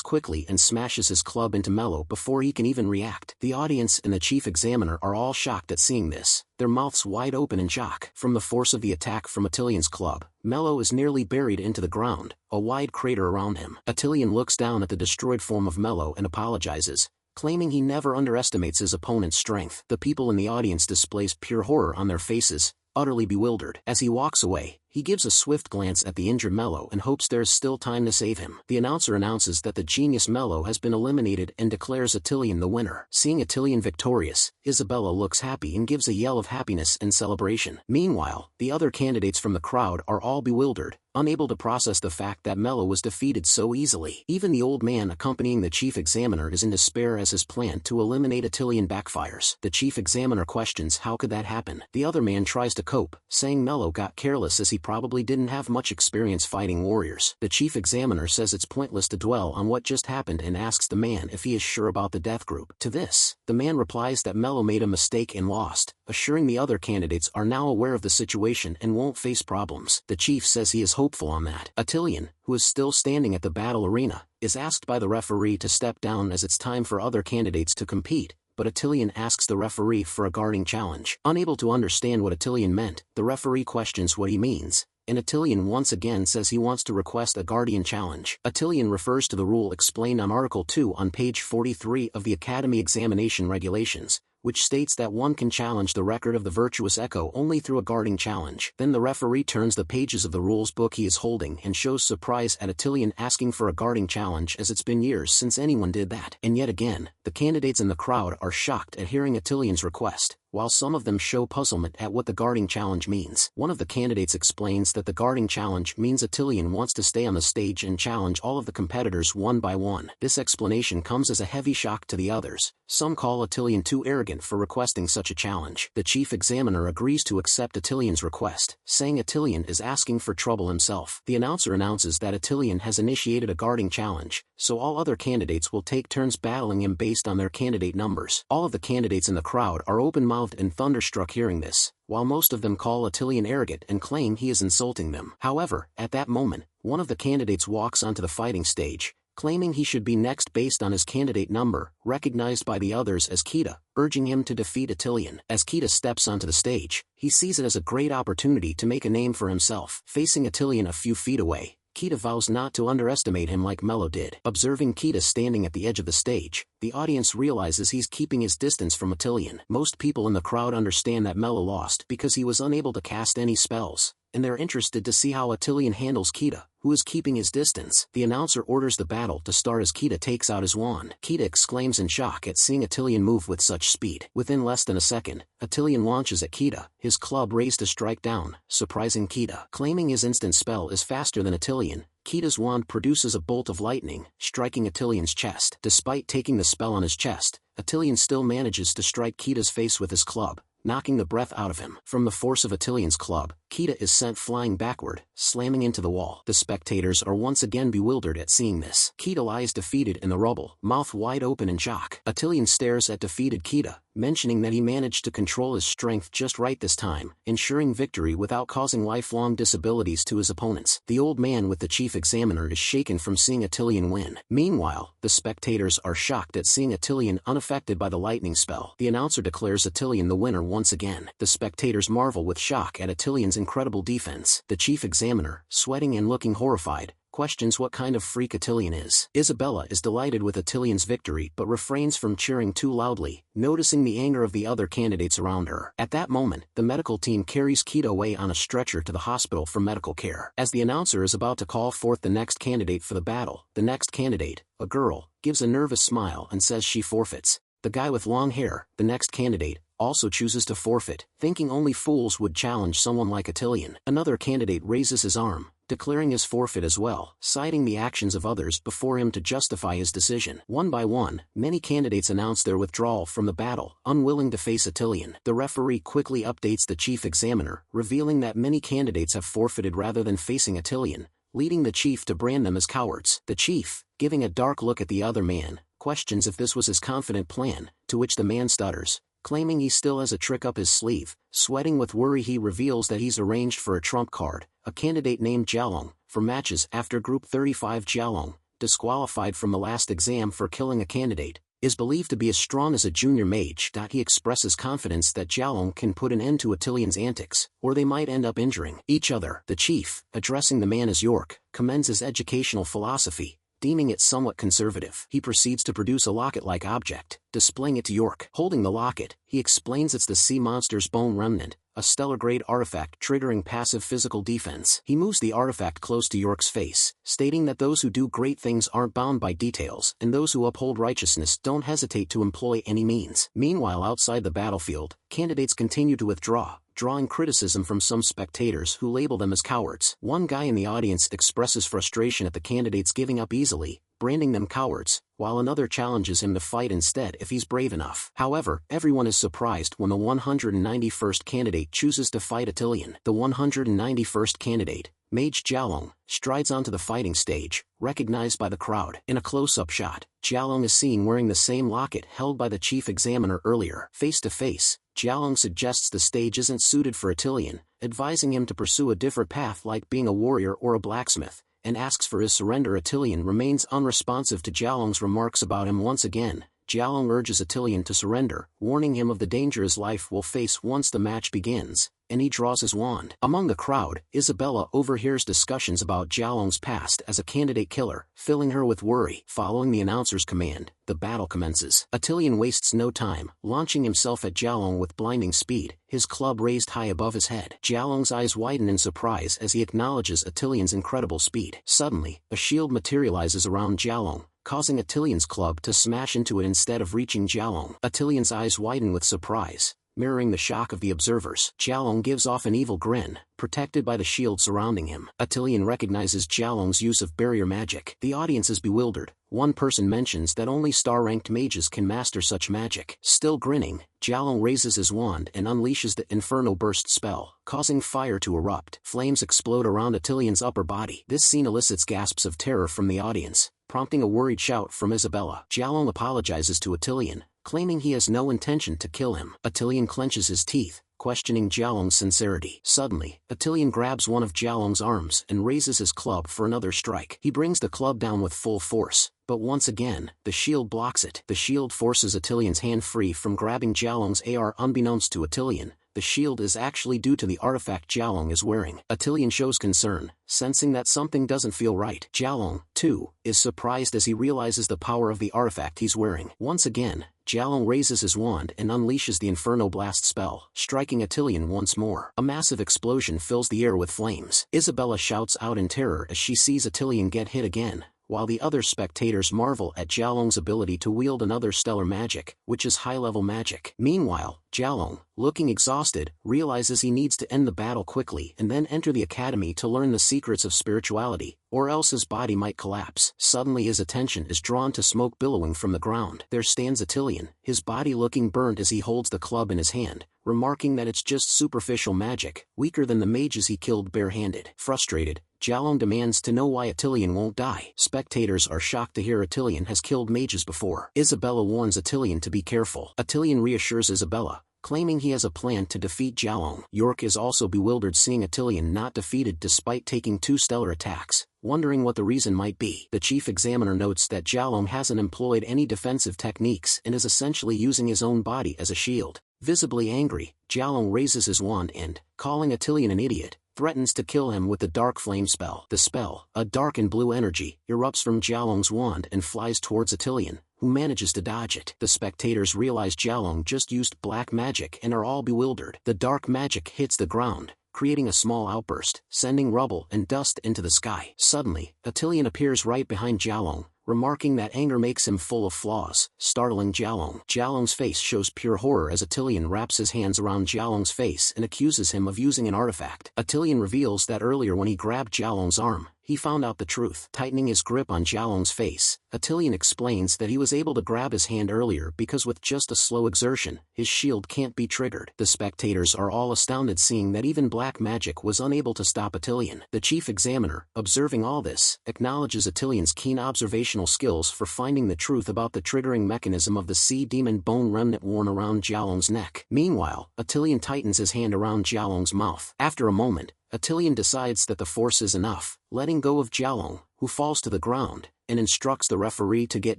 quickly and smashes his club into Mello before he can even react. The audience and the chief examiner are all shocked at seeing this, their mouths wide open in shock. From the force of the attack from Attilian's club, Mello is nearly buried into the ground, a wide crater around him. Attilian looks down at the destroyed form of Mello and apologizes, claiming he never underestimates his opponent's strength. The people in the audience displays pure horror on their faces, utterly bewildered. As he walks away, he gives a swift glance at the injured Mello and hopes there is still time to save him. The announcer announces that the genius Mello has been eliminated and declares Attilian the winner. Seeing Attilian victorious, Isabella looks happy and gives a yell of happiness and celebration. Meanwhile, the other candidates from the crowd are all bewildered, unable to process the fact that Mello was defeated so easily. Even the old man accompanying the chief examiner is in despair as his plan to eliminate Attilian backfires. The chief examiner questions how could that happen. The other man tries to cope, saying Mello got careless as he probably didn't have much experience fighting warriors. The chief examiner says it's pointless to dwell on what just happened and asks the man if he is sure about the death group. To this, the man replies that Mello made a mistake and lost, assuring the other candidates are now aware of the situation and won't face problems. The chief says he is hopeful on that. Attilian, who is still standing at the battle arena, is asked by the referee to step down as it's time for other candidates to compete, but Attilian asks the referee for a guarding challenge. Unable to understand what Attilian meant, the referee questions what he means, and Attilian once again says he wants to request a guardian challenge. Attilian refers to the rule explained on Article 2 on page 43 of the Academy Examination Regulations, which states that one can challenge the record of the virtuous echo only through a guarding challenge. Then the referee turns the pages of the rules book he is holding and shows surprise at Attilian asking for a guarding challenge, as it's been years since anyone did that. And yet again, the candidates in the crowd are shocked at hearing Attilian's request, while some of them show puzzlement at what the guarding challenge means. One of the candidates explains that the guarding challenge means Attilian wants to stay on the stage and challenge all of the competitors one by one. This explanation comes as a heavy shock to the others. Some call Attilian too arrogant for requesting such a challenge. The chief examiner agrees to accept Attilian's request, saying Attilian is asking for trouble himself. The announcer announces that Attilian has initiated a guarding challenge, so all other candidates will take turns battling him based on their candidate numbers. All of the candidates in the crowd are open-mouthed and thunderstruck hearing this, while most of them call Attilian arrogant and claim he is insulting them. However, at that moment, one of the candidates walks onto the fighting stage, claiming he should be next based on his candidate number, recognized by the others as Kita, urging him to defeat Attilian. As Kita steps onto the stage, he sees it as a great opportunity to make a name for himself. Facing Attilian a few feet away, Kita vows not to underestimate him like Mello did. Observing Kita standing at the edge of the stage, the audience realizes he's keeping his distance from Attilian. Most people in the crowd understand that Mello lost because he was unable to cast any spells, and they're interested to see how Attilian handles Kita, who is keeping his distance. The announcer orders the battle to start as Kita takes out his wand. Kita exclaims in shock at seeing Attilian move with such speed. Within less than a second, Attilian launches at Kita, his club raised to strike down, surprising Kita. Claiming his instant spell is faster than Attilian, Kita's wand produces a bolt of lightning, striking Attilian's chest. Despite taking the spell on his chest, Attilian still manages to strike Kita's face with his club, knocking the breath out of him. From the force of Attilian's club, Kita is sent flying backward, slamming into the wall. The spectators are once again bewildered at seeing this. Kita lies defeated in the rubble, mouth wide open in shock. Atilian stares at defeated Kita, mentioning that he managed to control his strength just right this time, ensuring victory without causing lifelong disabilities to his opponents. The old man with the chief examiner is shaken from seeing Atilian win. Meanwhile, the spectators are shocked at seeing Atilian unaffected by the lightning spell. The announcer declares Atilian the winner once again. The spectators marvel with shock at Atilian's incredible defense. The chief examiner, sweating and looking horrified, questions what kind of freak Atilian is. Isabella is delighted with Atilian's victory but refrains from cheering too loudly, noticing the anger of the other candidates around her. At that moment, the medical team carries Kita away on a stretcher to the hospital for medical care. As the announcer is about to call forth the next candidate for the battle, the next candidate, a girl, gives a nervous smile and says she forfeits. The guy with long hair, the next candidate, also chooses to forfeit, thinking only fools would challenge someone like Atilian. Another candidate raises his arm, declaring his forfeit as well, citing the actions of others before him to justify his decision. One by one, many candidates announce their withdrawal from the battle, unwilling to face Atilian. The referee quickly updates the chief examiner, revealing that many candidates have forfeited rather than facing Atilian, leading the chief to brand them as cowards. The chief, giving a dark look at the other man, questions if this was his confident plan, to which the man stutters, claiming he still has a trick up his sleeve. Sweating with worry, he reveals that he's arranged for a trump card, a candidate named Jialong, for matches after Group 35. Jialong, disqualified from the last exam for killing a candidate, is believed to be as strong as a junior mage. He expresses confidence that Jialong can put an end to Atilian's antics, or they might end up injuring each other. The chief, addressing the man as York, commends his educational philosophy, deeming it somewhat conservative. He proceeds to produce a locket-like object, displaying it to York. Holding the locket, he explains it's the sea monster's bone remnant, a stellar-grade artifact triggering passive physical defense. He moves the artifact close to York's face, stating that those who do great things aren't bound by details, and those who uphold righteousness don't hesitate to employ any means. Meanwhile, outside the battlefield, candidates continue to withdraw, drawing criticism from some spectators who label them as cowards. One guy in the audience expresses frustration at the candidates giving up easily, branding them cowards, while another challenges him to fight instead if he's brave enough. However, everyone is surprised when the 191st candidate chooses to fight Atilian. The 191st candidate, Mage Jialong, strides onto the fighting stage, recognized by the crowd. In a close-up shot, Jialong is seen wearing the same locket held by the chief examiner earlier. Face to face, Jialong suggests the stage isn't suited for Atilian, advising him to pursue a different path like being a warrior or a blacksmith, and asks for his surrender. Atilian remains unresponsive to Jialong's remarks about him. Once again, Jialong urges Atilian to surrender, warning him of the danger his life will face once the match begins, and he draws his wand. Among the crowd, Isabella overhears discussions about Jialong's past as a candidate killer, filling her with worry. Following the announcer's command, the battle commences. Atilian wastes no time, launching himself at Jialong with blinding speed, his club raised high above his head. Jialong's eyes widen in surprise as he acknowledges Atilian's incredible speed. Suddenly, a shield materializes around Jialong, causing Atilian's club to smash into it instead of reaching Jialong. Atilian's eyes widen with surprise, mirroring the shock of the observers. Jialong gives off an evil grin, protected by the shield surrounding him. Atilian recognizes Jialong's use of barrier magic. The audience is bewildered. One person mentions that only star-ranked mages can master such magic. Still grinning, Jialong raises his wand and unleashes the Inferno Burst spell, causing fire to erupt. Flames explode around Atilian's upper body. This scene elicits gasps of terror from the audience, prompting a worried shout from Isabella. Jialong apologizes to Atilian, claiming he has no intention to kill him. Atilian clenches his teeth, questioning Jialong's sincerity. Suddenly, Atilian grabs one of Jialong's arms and raises his club for another strike. He brings the club down with full force, but once again, the shield blocks it. The shield forces Atilian's hand free from grabbing Jialong's AR. Unbeknownst to Atilian, the shield is actually due to the artifact Jialong is wearing. Atilian shows concern, sensing that something doesn't feel right. Jialong, too, is surprised as he realizes the power of the artifact he's wearing. Once again, Jialong raises his wand and unleashes the Inferno Blast spell, striking Atilian once more. A massive explosion fills the air with flames. Isabella shouts out in terror as she sees Atilian get hit again, while the other spectators marvel at Jialong's ability to wield another stellar magic, which is high-level magic. Meanwhile, Jialong, looking exhausted, realizes he needs to end the battle quickly and then enter the academy to learn the secrets of spirituality, or else his body might collapse. Suddenly his attention is drawn to smoke billowing from the ground. There stands Attilian, his body looking burnt as he holds the club in his hand, remarking that it's just superficial magic, weaker than the mages he killed barehanded. Frustrated, Jialong demands to know why Attilian won't die. Spectators are shocked to hear Attilian has killed mages before. Isabella warns Attilian to be careful. Attilian reassures Isabella, claiming he has a plan to defeat Jialong. York is also bewildered seeing Attilian not defeated despite taking 2 stellar attacks, wondering what the reason might be. The chief examiner notes that Jialong hasn't employed any defensive techniques and is essentially using his own body as a shield. Visibly angry, Jialong raises his wand and, calling Attilian an idiot, threatens to kill him with the Dark Flame spell. The spell, a dark and blue energy, erupts from Jialong's wand and flies towards Attilian, who manages to dodge it. The spectators realize Jialong just used black magic and are all bewildered. The dark magic hits the ground, creating a small outburst, sending rubble and dust into the sky. Suddenly, Attilian appears right behind Jialong, remarking that anger makes him full of flaws, startling Jialong. Jialong's face shows pure horror as Attilian wraps his hands around Jialong's face and accuses him of using an artifact. Attilian reveals that earlier when he grabbed Jialong's arm, he found out the truth. Tightening his grip on Jialong's face, Attilian explains that he was able to grab his hand earlier because with just a slow exertion, his shield can't be triggered. The spectators are all astounded seeing that even black magic was unable to stop Attilian. The chief examiner, observing all this, acknowledges Attilian's keen observational skills for finding the truth about the triggering mechanism of the sea demon bone remnant worn around Jialong's neck. Meanwhile, Attilian tightens his hand around Jialong's mouth. After a moment, Attilian decides that the force is enough, letting go of Jialong, who falls to the ground, and instructs the referee to get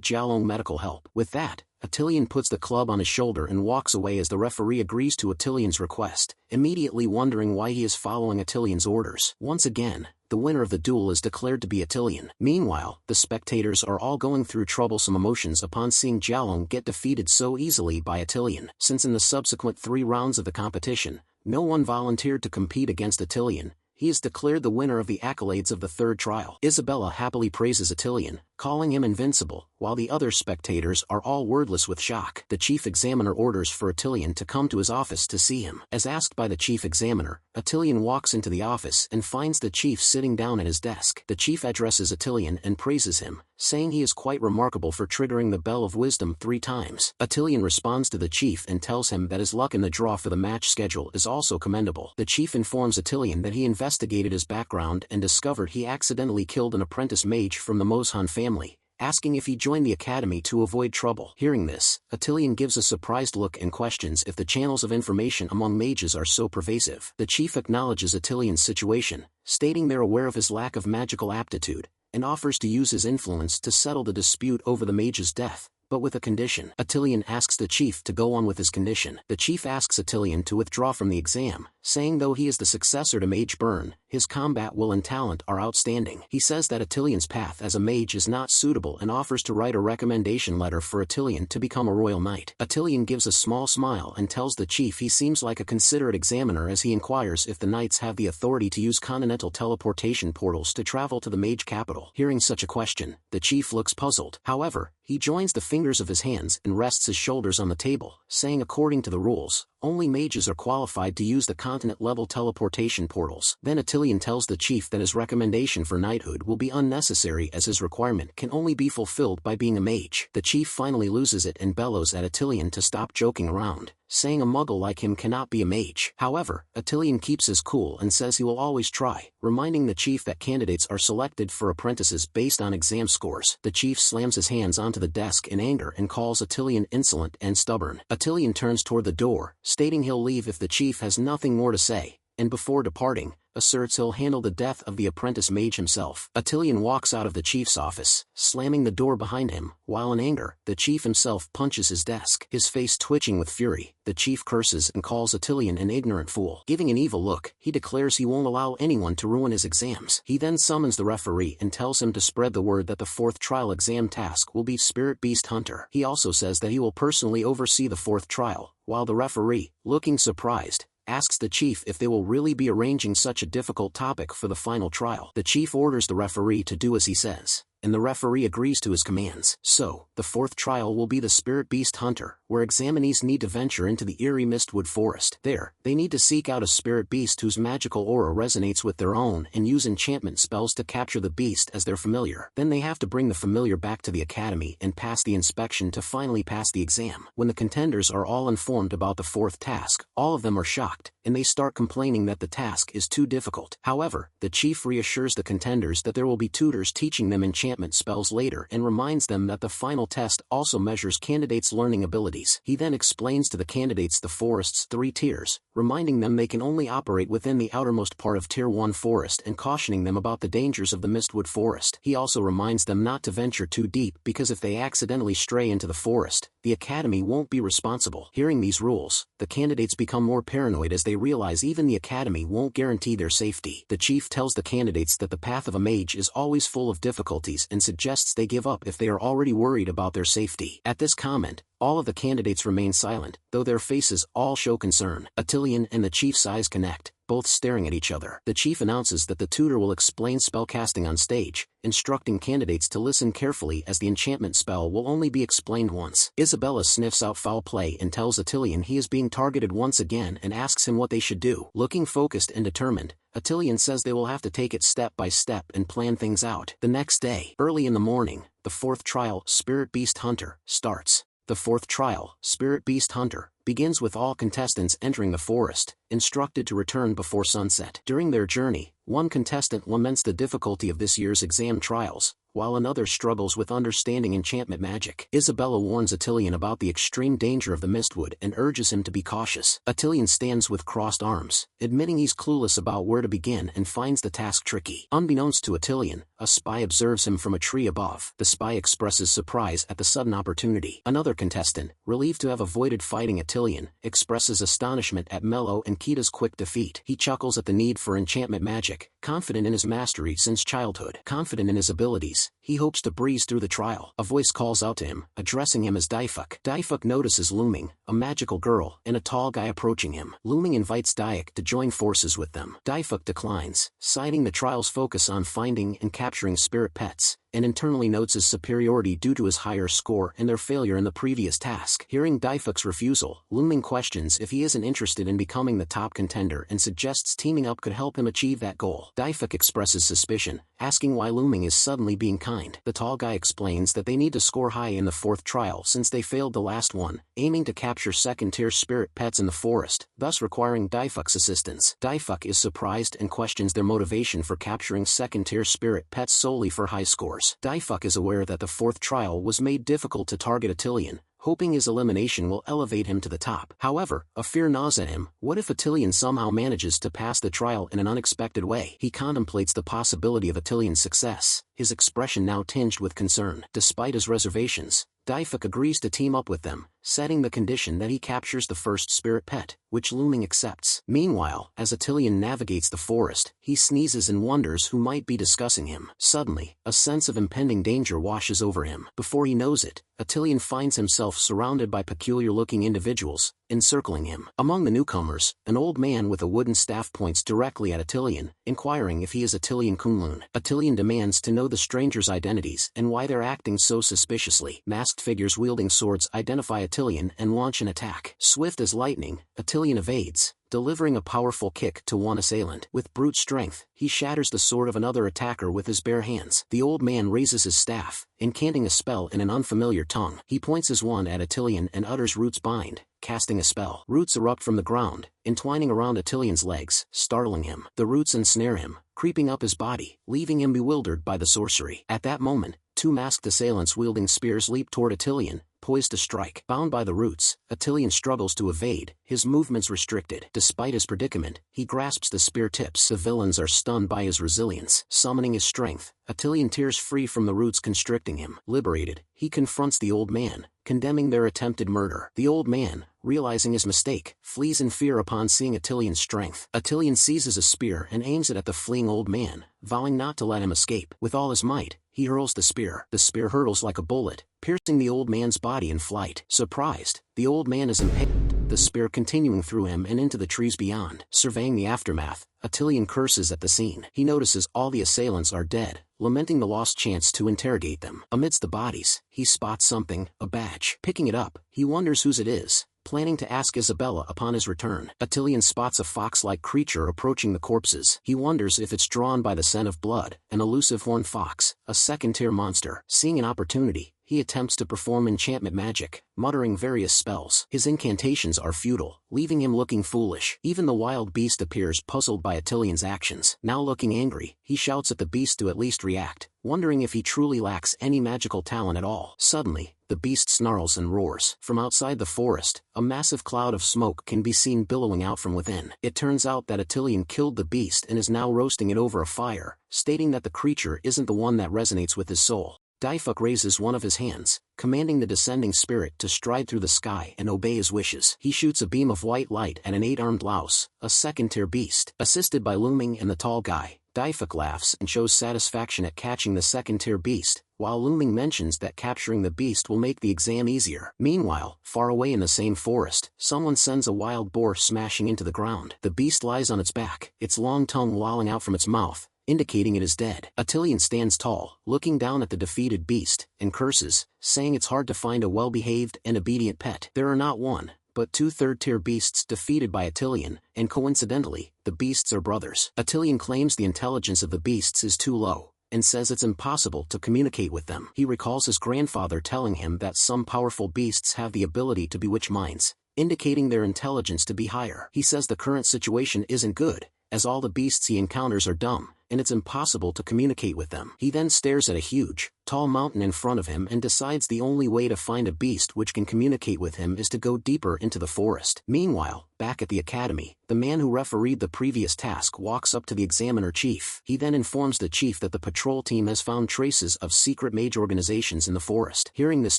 Jialong medical help. With that, Attilian puts the club on his shoulder and walks away as the referee agrees to Attilian's request, immediately wondering why he is following Attilian's orders. Once again, the winner of the duel is declared to be Attilian. Meanwhile, the spectators are all going through troublesome emotions upon seeing Jialong get defeated so easily by Attilian. Since in the subsequent 3 rounds of the competition, no one volunteered to compete against Attilian, he is declared the winner of the accolades of the 3rd trial. Isabella happily praises Attilian, calling him invincible, while the other spectators are all wordless with shock. The chief examiner orders for Attilian to come to his office to see him. As asked by the chief examiner, Attilian walks into the office and finds the chief sitting down at his desk. The chief addresses Attilian and praises him, saying he is quite remarkable for triggering the Bell of Wisdom 3 times. Attilian responds to the chief and tells him that his luck in the draw for the match schedule is also commendable. The chief informs Attilian that he investigated his background and discovered he accidentally killed an apprentice mage from the Moshan family, asking if he joined the academy to avoid trouble. Hearing this, Attilian gives a surprised look and questions if the channels of information among mages are so pervasive. The chief acknowledges Attilian's situation, stating they're aware of his lack of magical aptitude, and offers to use his influence to settle the dispute over the mage's death, but with a condition. Attilian asks the chief to go on with his condition. The chief asks Attilian to withdraw from the exam, saying though he is the successor to Mage Burn, his combat will and talent are outstanding. He says that Attilian's path as a mage is not suitable and offers to write a recommendation letter for Attilian to become a royal knight. Attilian gives a small smile and tells the chief he seems like a considerate examiner as he inquires if the knights have the authority to use continental teleportation portals to travel to the mage capital. Hearing such a question, the chief looks puzzled. However, he joins the fingers of his hands and rests his shoulders on the table, saying according to the rules, only mages are qualified to use the continent-level teleportation portals. Then Attilian tells the chief that his recommendation for knighthood will be unnecessary as his requirement can only be fulfilled by being a mage. The chief finally loses it and bellows at Attilian to stop joking around, saying a muggle like him cannot be a mage. However, Attilian keeps his cool and says he will always try, reminding the chief that candidates are selected for apprentices based on exam scores. The chief slams his hands onto the desk in anger and calls Attilian insolent and stubborn. Attilian turns toward the door, stating he'll leave if the chief has nothing more to say, and before departing, asserts he'll handle the death of the apprentice mage himself. Attilian walks out of the chief's office, slamming the door behind him, while in anger, the chief himself punches his desk. His face twitching with fury, the chief curses and calls Attilian an ignorant fool. Giving an evil look, he declares he won't allow anyone to ruin his exams. He then summons the referee and tells him to spread the word that the 4th trial exam task will be Spirit Beast Hunter. He also says that he will personally oversee the 4th trial, while the referee, looking surprised, asks the chief if they will really be arranging such a difficult topic for the final trial. The chief orders the referee to do as he says. and the referee agrees to his commands. So, the fourth trial will be the Spirit Beast Hunter, where examinees need to venture into the eerie Mistwood Forest. There, they need to seek out a spirit beast whose magical aura resonates with their own and use enchantment spells to capture the beast as their familiar. Then they have to bring the familiar back to the academy and pass the inspection to finally pass the exam. When the contenders are all informed about the fourth task, all of them are shocked, and they start complaining that the task is too difficult. However, the chief reassures the contenders that there will be tutors teaching them enchantment spells later and reminds them that the final test also measures candidates' learning abilities. He then explains to the candidates the forest's 3 tiers, reminding them they can only operate within the outermost part of Tier 1 forest and cautioning them about the dangers of the Mistwood Forest. He also reminds them not to venture too deep because if they accidentally stray into the forest, the academy won't be responsible. Hearing these rules, the candidates become more paranoid as they realize even the academy won't guarantee their safety. The chief tells the candidates that the path of a mage is always full of difficulties and suggests they give up if they are already worried about their safety. At this comment, all of the candidates remain silent, though their faces all show concern. Attilian and the chief's eyes connect, both staring at each other. The chief announces that the tutor will explain spellcasting on stage, instructing candidates to listen carefully as the enchantment spell will only be explained once. Isabella sniffs out foul play and tells Attilian he is being targeted once again and asks him what they should do. Looking focused and determined, Attilian says they will have to take it step by step and plan things out. The next day, early in the morning, the fourth trial, Spirit Beast Hunter, starts. The fourth trial, Spirit Beast Hunter, begins with all contestants entering the forest, instructed to return before sunset. During their journey, one contestant laments the difficulty of this year's exam trials, while another struggles with understanding enchantment magic. Isabella warns Attilian about the extreme danger of the Mistwood and urges him to be cautious. Attilian stands with crossed arms, admitting he's clueless about where to begin and finds the task tricky. Unbeknownst to Attilian, a spy observes him from a tree above. The spy expresses surprise at the sudden opportunity. Another contestant, relieved to have avoided fighting Attilian, expresses astonishment at Mello and Kita's quick defeat. He chuckles at the need for enchantment magic, confident in his mastery since childhood. Confident in his abilities, he hopes to breeze through the trial. A voice calls out to him, addressing him as Daifuk. Daifuk notices Looming, a magical girl, and a tall guy approaching him. Looming invites Dayak to join forces with them. Daifuk declines, citing the trial's focus on finding and capturing spirit pets, and internally notes his superiority due to his higher score and their failure in the previous task. Hearing Daifuk's refusal, Looming questions if he isn't interested in becoming the top contender and suggests teaming up could help him achieve that goal. Daifuk expresses suspicion, asking why Looming is suddenly being kind. The tall guy explains that they need to score high in the fourth trial since they failed the last one, aiming to capture second-tier spirit pets in the forest, thus requiring Daifuk's assistance. Daifuk is surprised and questions their motivation for capturing second-tier spirit pets solely for high scores. Daifuk is aware that the fourth trial was made difficult to target Attilian, hoping his elimination will elevate him to the top. However, a fear gnaws at him. What if Attilian somehow manages to pass the trial in an unexpected way? He contemplates the possibility of Attilian's success, his expression now tinged with concern. Despite his reservations, Daifuk agrees to team up with them, setting the condition that he captures the first spirit pet, which Looming accepts. Meanwhile, as Attilian navigates the forest, he sneezes and wonders who might be discussing him. Suddenly, a sense of impending danger washes over him. Before he knows it, Attilian finds himself surrounded by peculiar-looking individuals, encircling him. Among the newcomers, an old man with a wooden staff points directly at Attilian, inquiring if he is Attilian Kunlun. Attilian demands to know the strangers' identities and why they're acting so suspiciously. Masked figures wielding swords identify Attilian and launch an attack. Swift as lightning, Attilian evades, delivering a powerful kick to one assailant. With brute strength, he shatters the sword of another attacker with his bare hands. The old man raises his staff, incanting a spell in an unfamiliar tongue. He points his wand at Attilian and utters Roots Bind, casting a spell. Roots erupt from the ground, entwining around Attilian's legs, startling him. The roots ensnare him, creeping up his body, leaving him bewildered by the sorcery. At that moment, two masked assailants wielding spears leap toward Attilian, poised to strike. Bound by the roots, Attilian struggles to evade, his movements restricted. Despite his predicament, he grasps the spear tips. The villains are stunned by his resilience. Summoning his strength, Attilian tears free from the roots constricting him. Liberated, he confronts the old man, condemning their attempted murder. The old man, realizing his mistake, flees in fear upon seeing Attilian's strength. Attilian seizes a spear and aims it at the fleeing old man, vowing not to let him escape. With all his might, he hurls the spear. The spear hurtles like a bullet, piercing the old man's body in flight. Surprised, the old man is impaled, the spear continuing through him and into the trees beyond. Surveying the aftermath, Attilian curses at the scene. He notices all the assailants are dead, lamenting the lost chance to interrogate them. Amidst the bodies, he spots something, a badge. Picking it up, he wonders whose it is, planning to ask Isabella upon his return. Attilian spots a fox-like creature approaching the corpses. He wonders if it's drawn by the scent of blood, an elusive horned fox, a second-tier monster. Seeing an opportunity, he attempts to perform enchantment magic, muttering various spells. His incantations are futile, leaving him looking foolish. Even the wild beast appears puzzled by Attilian's actions. Now looking angry, he shouts at the beast to at least react, wondering if he truly lacks any magical talent at all. Suddenly, the beast snarls and roars. From outside the forest, a massive cloud of smoke can be seen billowing out from within. It turns out that Attilian killed the beast and is now roasting it over a fire, stating that the creature isn't the one that resonates with his soul. Daifuk raises one of his hands, commanding the descending spirit to stride through the sky and obey his wishes. He shoots a beam of white light at an 8-armed louse, a second-tier beast. Assisted by Luming and the tall guy, Daifuk laughs and shows satisfaction at catching the second-tier beast, while Luming mentions that capturing the beast will make the exam easier. Meanwhile, far away in the same forest, someone sends a wild boar smashing into the ground. The beast lies on its back, its long tongue lolling out from its mouth, indicating it is dead. Attilian stands tall, looking down at the defeated beast, and curses, saying it's hard to find a well-behaved and obedient pet. There are not one, but 2 third-tier beasts defeated by Attilian, and coincidentally, the beasts are brothers. Attilian claims the intelligence of the beasts is too low, and says it's impossible to communicate with them. He recalls his grandfather telling him that some powerful beasts have the ability to bewitch minds, indicating their intelligence to be higher. He says the current situation isn't good, as all the beasts he encounters are dumb, and it's impossible to communicate with them. He then stares at a huge, tall mountain in front of him and decides the only way to find a beast which can communicate with him is to go deeper into the forest. Meanwhile, back at the academy, the man who refereed the previous task walks up to the examiner chief. He then informs the chief that the patrol team has found traces of secret mage organizations in the forest. Hearing this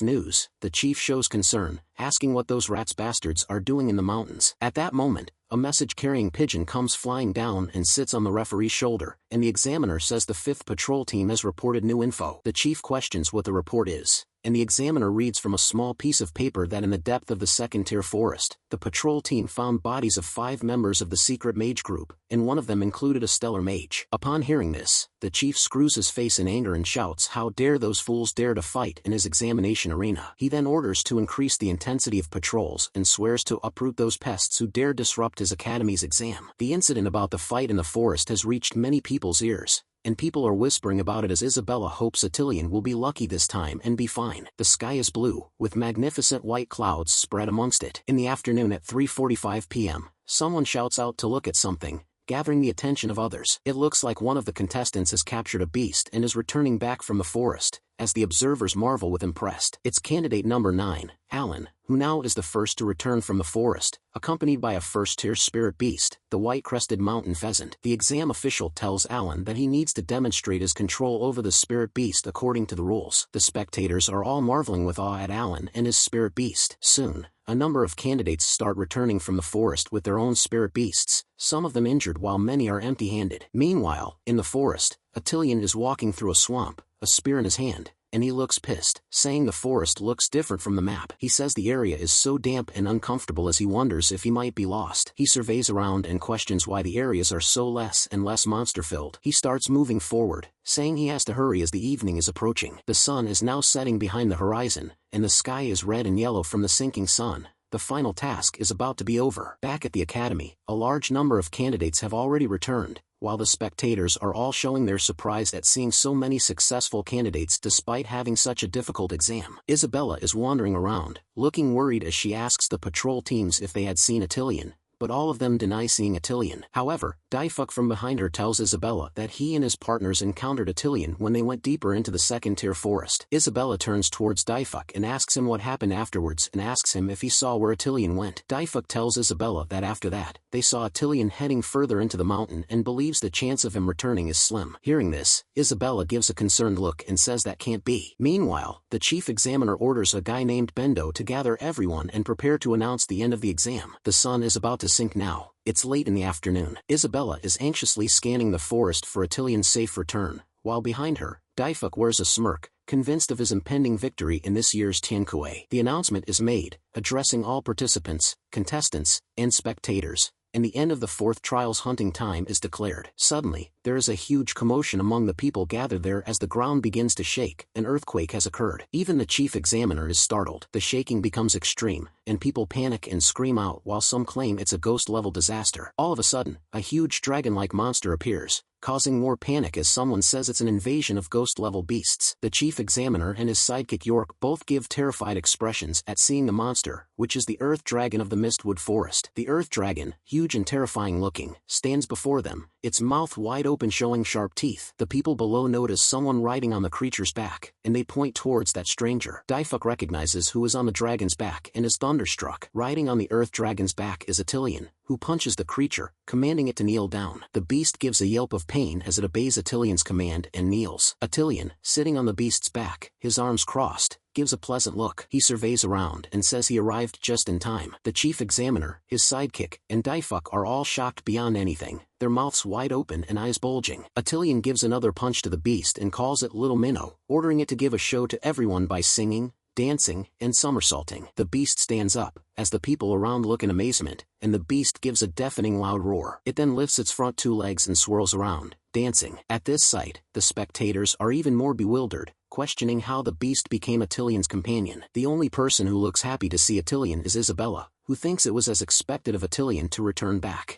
news, the chief shows concern, asking what those rats bastards are doing in the mountains. At that moment, a message-carrying pigeon comes flying down and sits on the referee's shoulder, and the examiner says the 5th patrol team has reported new info. The chief questions what the report is, and the examiner reads from a small piece of paper that in the depth of the second-tier forest, the patrol team found bodies of 5 members of the secret mage group, and one of them included a stellar mage. Upon hearing this, the chief screws his face in anger and shouts, "How dare those fools dare to fight in his examination arena." He then orders to increase the intensity of patrols and swears to uproot those pests who dare disrupt his academy's exam. The incident about the fight in the forest has reached many people's ears, and people are whispering about it as Isabella hopes Attilian will be lucky this time and be fine. The sky is blue, with magnificent white clouds spread amongst it. In the afternoon at 3:45 p.m., someone shouts out to look at something, gathering the attention of others. It looks like one of the contestants has captured a beast and is returning back from the forest, as the observers marvel with impressed. It's candidate number 9, Alan, who now is the first to return from the forest, accompanied by a first-tier spirit beast, the white-crested mountain pheasant. The exam official tells Alan that he needs to demonstrate his control over the spirit beast according to the rules. The spectators are all marveling with awe at Alan and his spirit beast. Soon, a number of candidates start returning from the forest with their own spirit beasts, some of them injured while many are empty-handed. Meanwhile, in the forest, Attilian is walking through a swamp, a spear in his hand, and he looks pissed, saying the forest looks different from the map. He says the area is so damp and uncomfortable as he wonders if he might be lost. He surveys around and questions why the areas are so less and less monster-filled. He starts moving forward, saying he has to hurry as the evening is approaching. The sun is now setting behind the horizon, and the sky is red and yellow from the sinking sun. The final task is about to be over. Back at the academy, a large number of candidates have already returned, while the spectators are all showing their surprise at seeing so many successful candidates despite having such a difficult exam. Isabella is wandering around, looking worried as she asks the patrol teams if they had seen Attilian, but all of them deny seeing Attilian. However, Daifuk from behind her tells Isabella that he and his partners encountered Attilian when they went deeper into the second-tier forest. Isabella turns towards Daifuk and asks him what happened afterwards and asks him if he saw where Attilian went. Daifuk tells Isabella that after that, they saw Attilian heading further into the mountain and believes the chance of him returning is slim. Hearing this, Isabella gives a concerned look and says that can't be. Meanwhile, the chief examiner orders a guy named Bendo to gather everyone and prepare to announce the end of the exam. The sun is about to sink now. It's late in the afternoon. Isabella is anxiously scanning the forest for Attilian's safe return, while behind her, Daifuk wears a smirk, convinced of his impending victory in this year's Tiankue. The announcement is made, addressing all participants, contestants, and spectators. and the end of the fourth trial's hunting time is declared. Suddenly, there is a huge commotion among the people gathered there as the ground begins to shake. An earthquake has occurred. Even the chief examiner is startled. The shaking becomes extreme, and people panic and scream out while some claim it's a ghost-level disaster. All of a sudden, a huge dragon-like monster appears, causing more panic as someone says it's an invasion of ghost-level beasts. The chief examiner and his sidekick York both give terrified expressions at seeing the monster, which is the earth dragon of the Mistwood Forest. The earth dragon, huge and terrifying looking, stands before them, its mouth wide open showing sharp teeth. The people below notice someone riding on the creature's back, and they point towards that stranger. Daifuk recognizes who is on the dragon's back and is thunderstruck. Riding on the earth dragon's back is Attilian, who punches the creature, commanding it to kneel down. The beast gives a yelp of pain as it obeys Attilian's command and kneels. Attilian, sitting on the beast's back, his arms crossed, gives a pleasant look. He surveys around and says he arrived just in time. The chief examiner, his sidekick, and Daifuk are all shocked beyond anything, their mouths wide open and eyes bulging. Attilian gives another punch to the beast and calls it Little Minnow, ordering it to give a show to everyone by singing, dancing, and somersaulting. The beast stands up, as the people around look in amazement, and the beast gives a deafening loud roar. It then lifts its front two legs and swirls around, dancing. At this sight, the spectators are even more bewildered, questioning how the beast became Attilian's companion. The only person who looks happy to see Attilian is Isabella, who thinks it was as expected of Attilian to return back.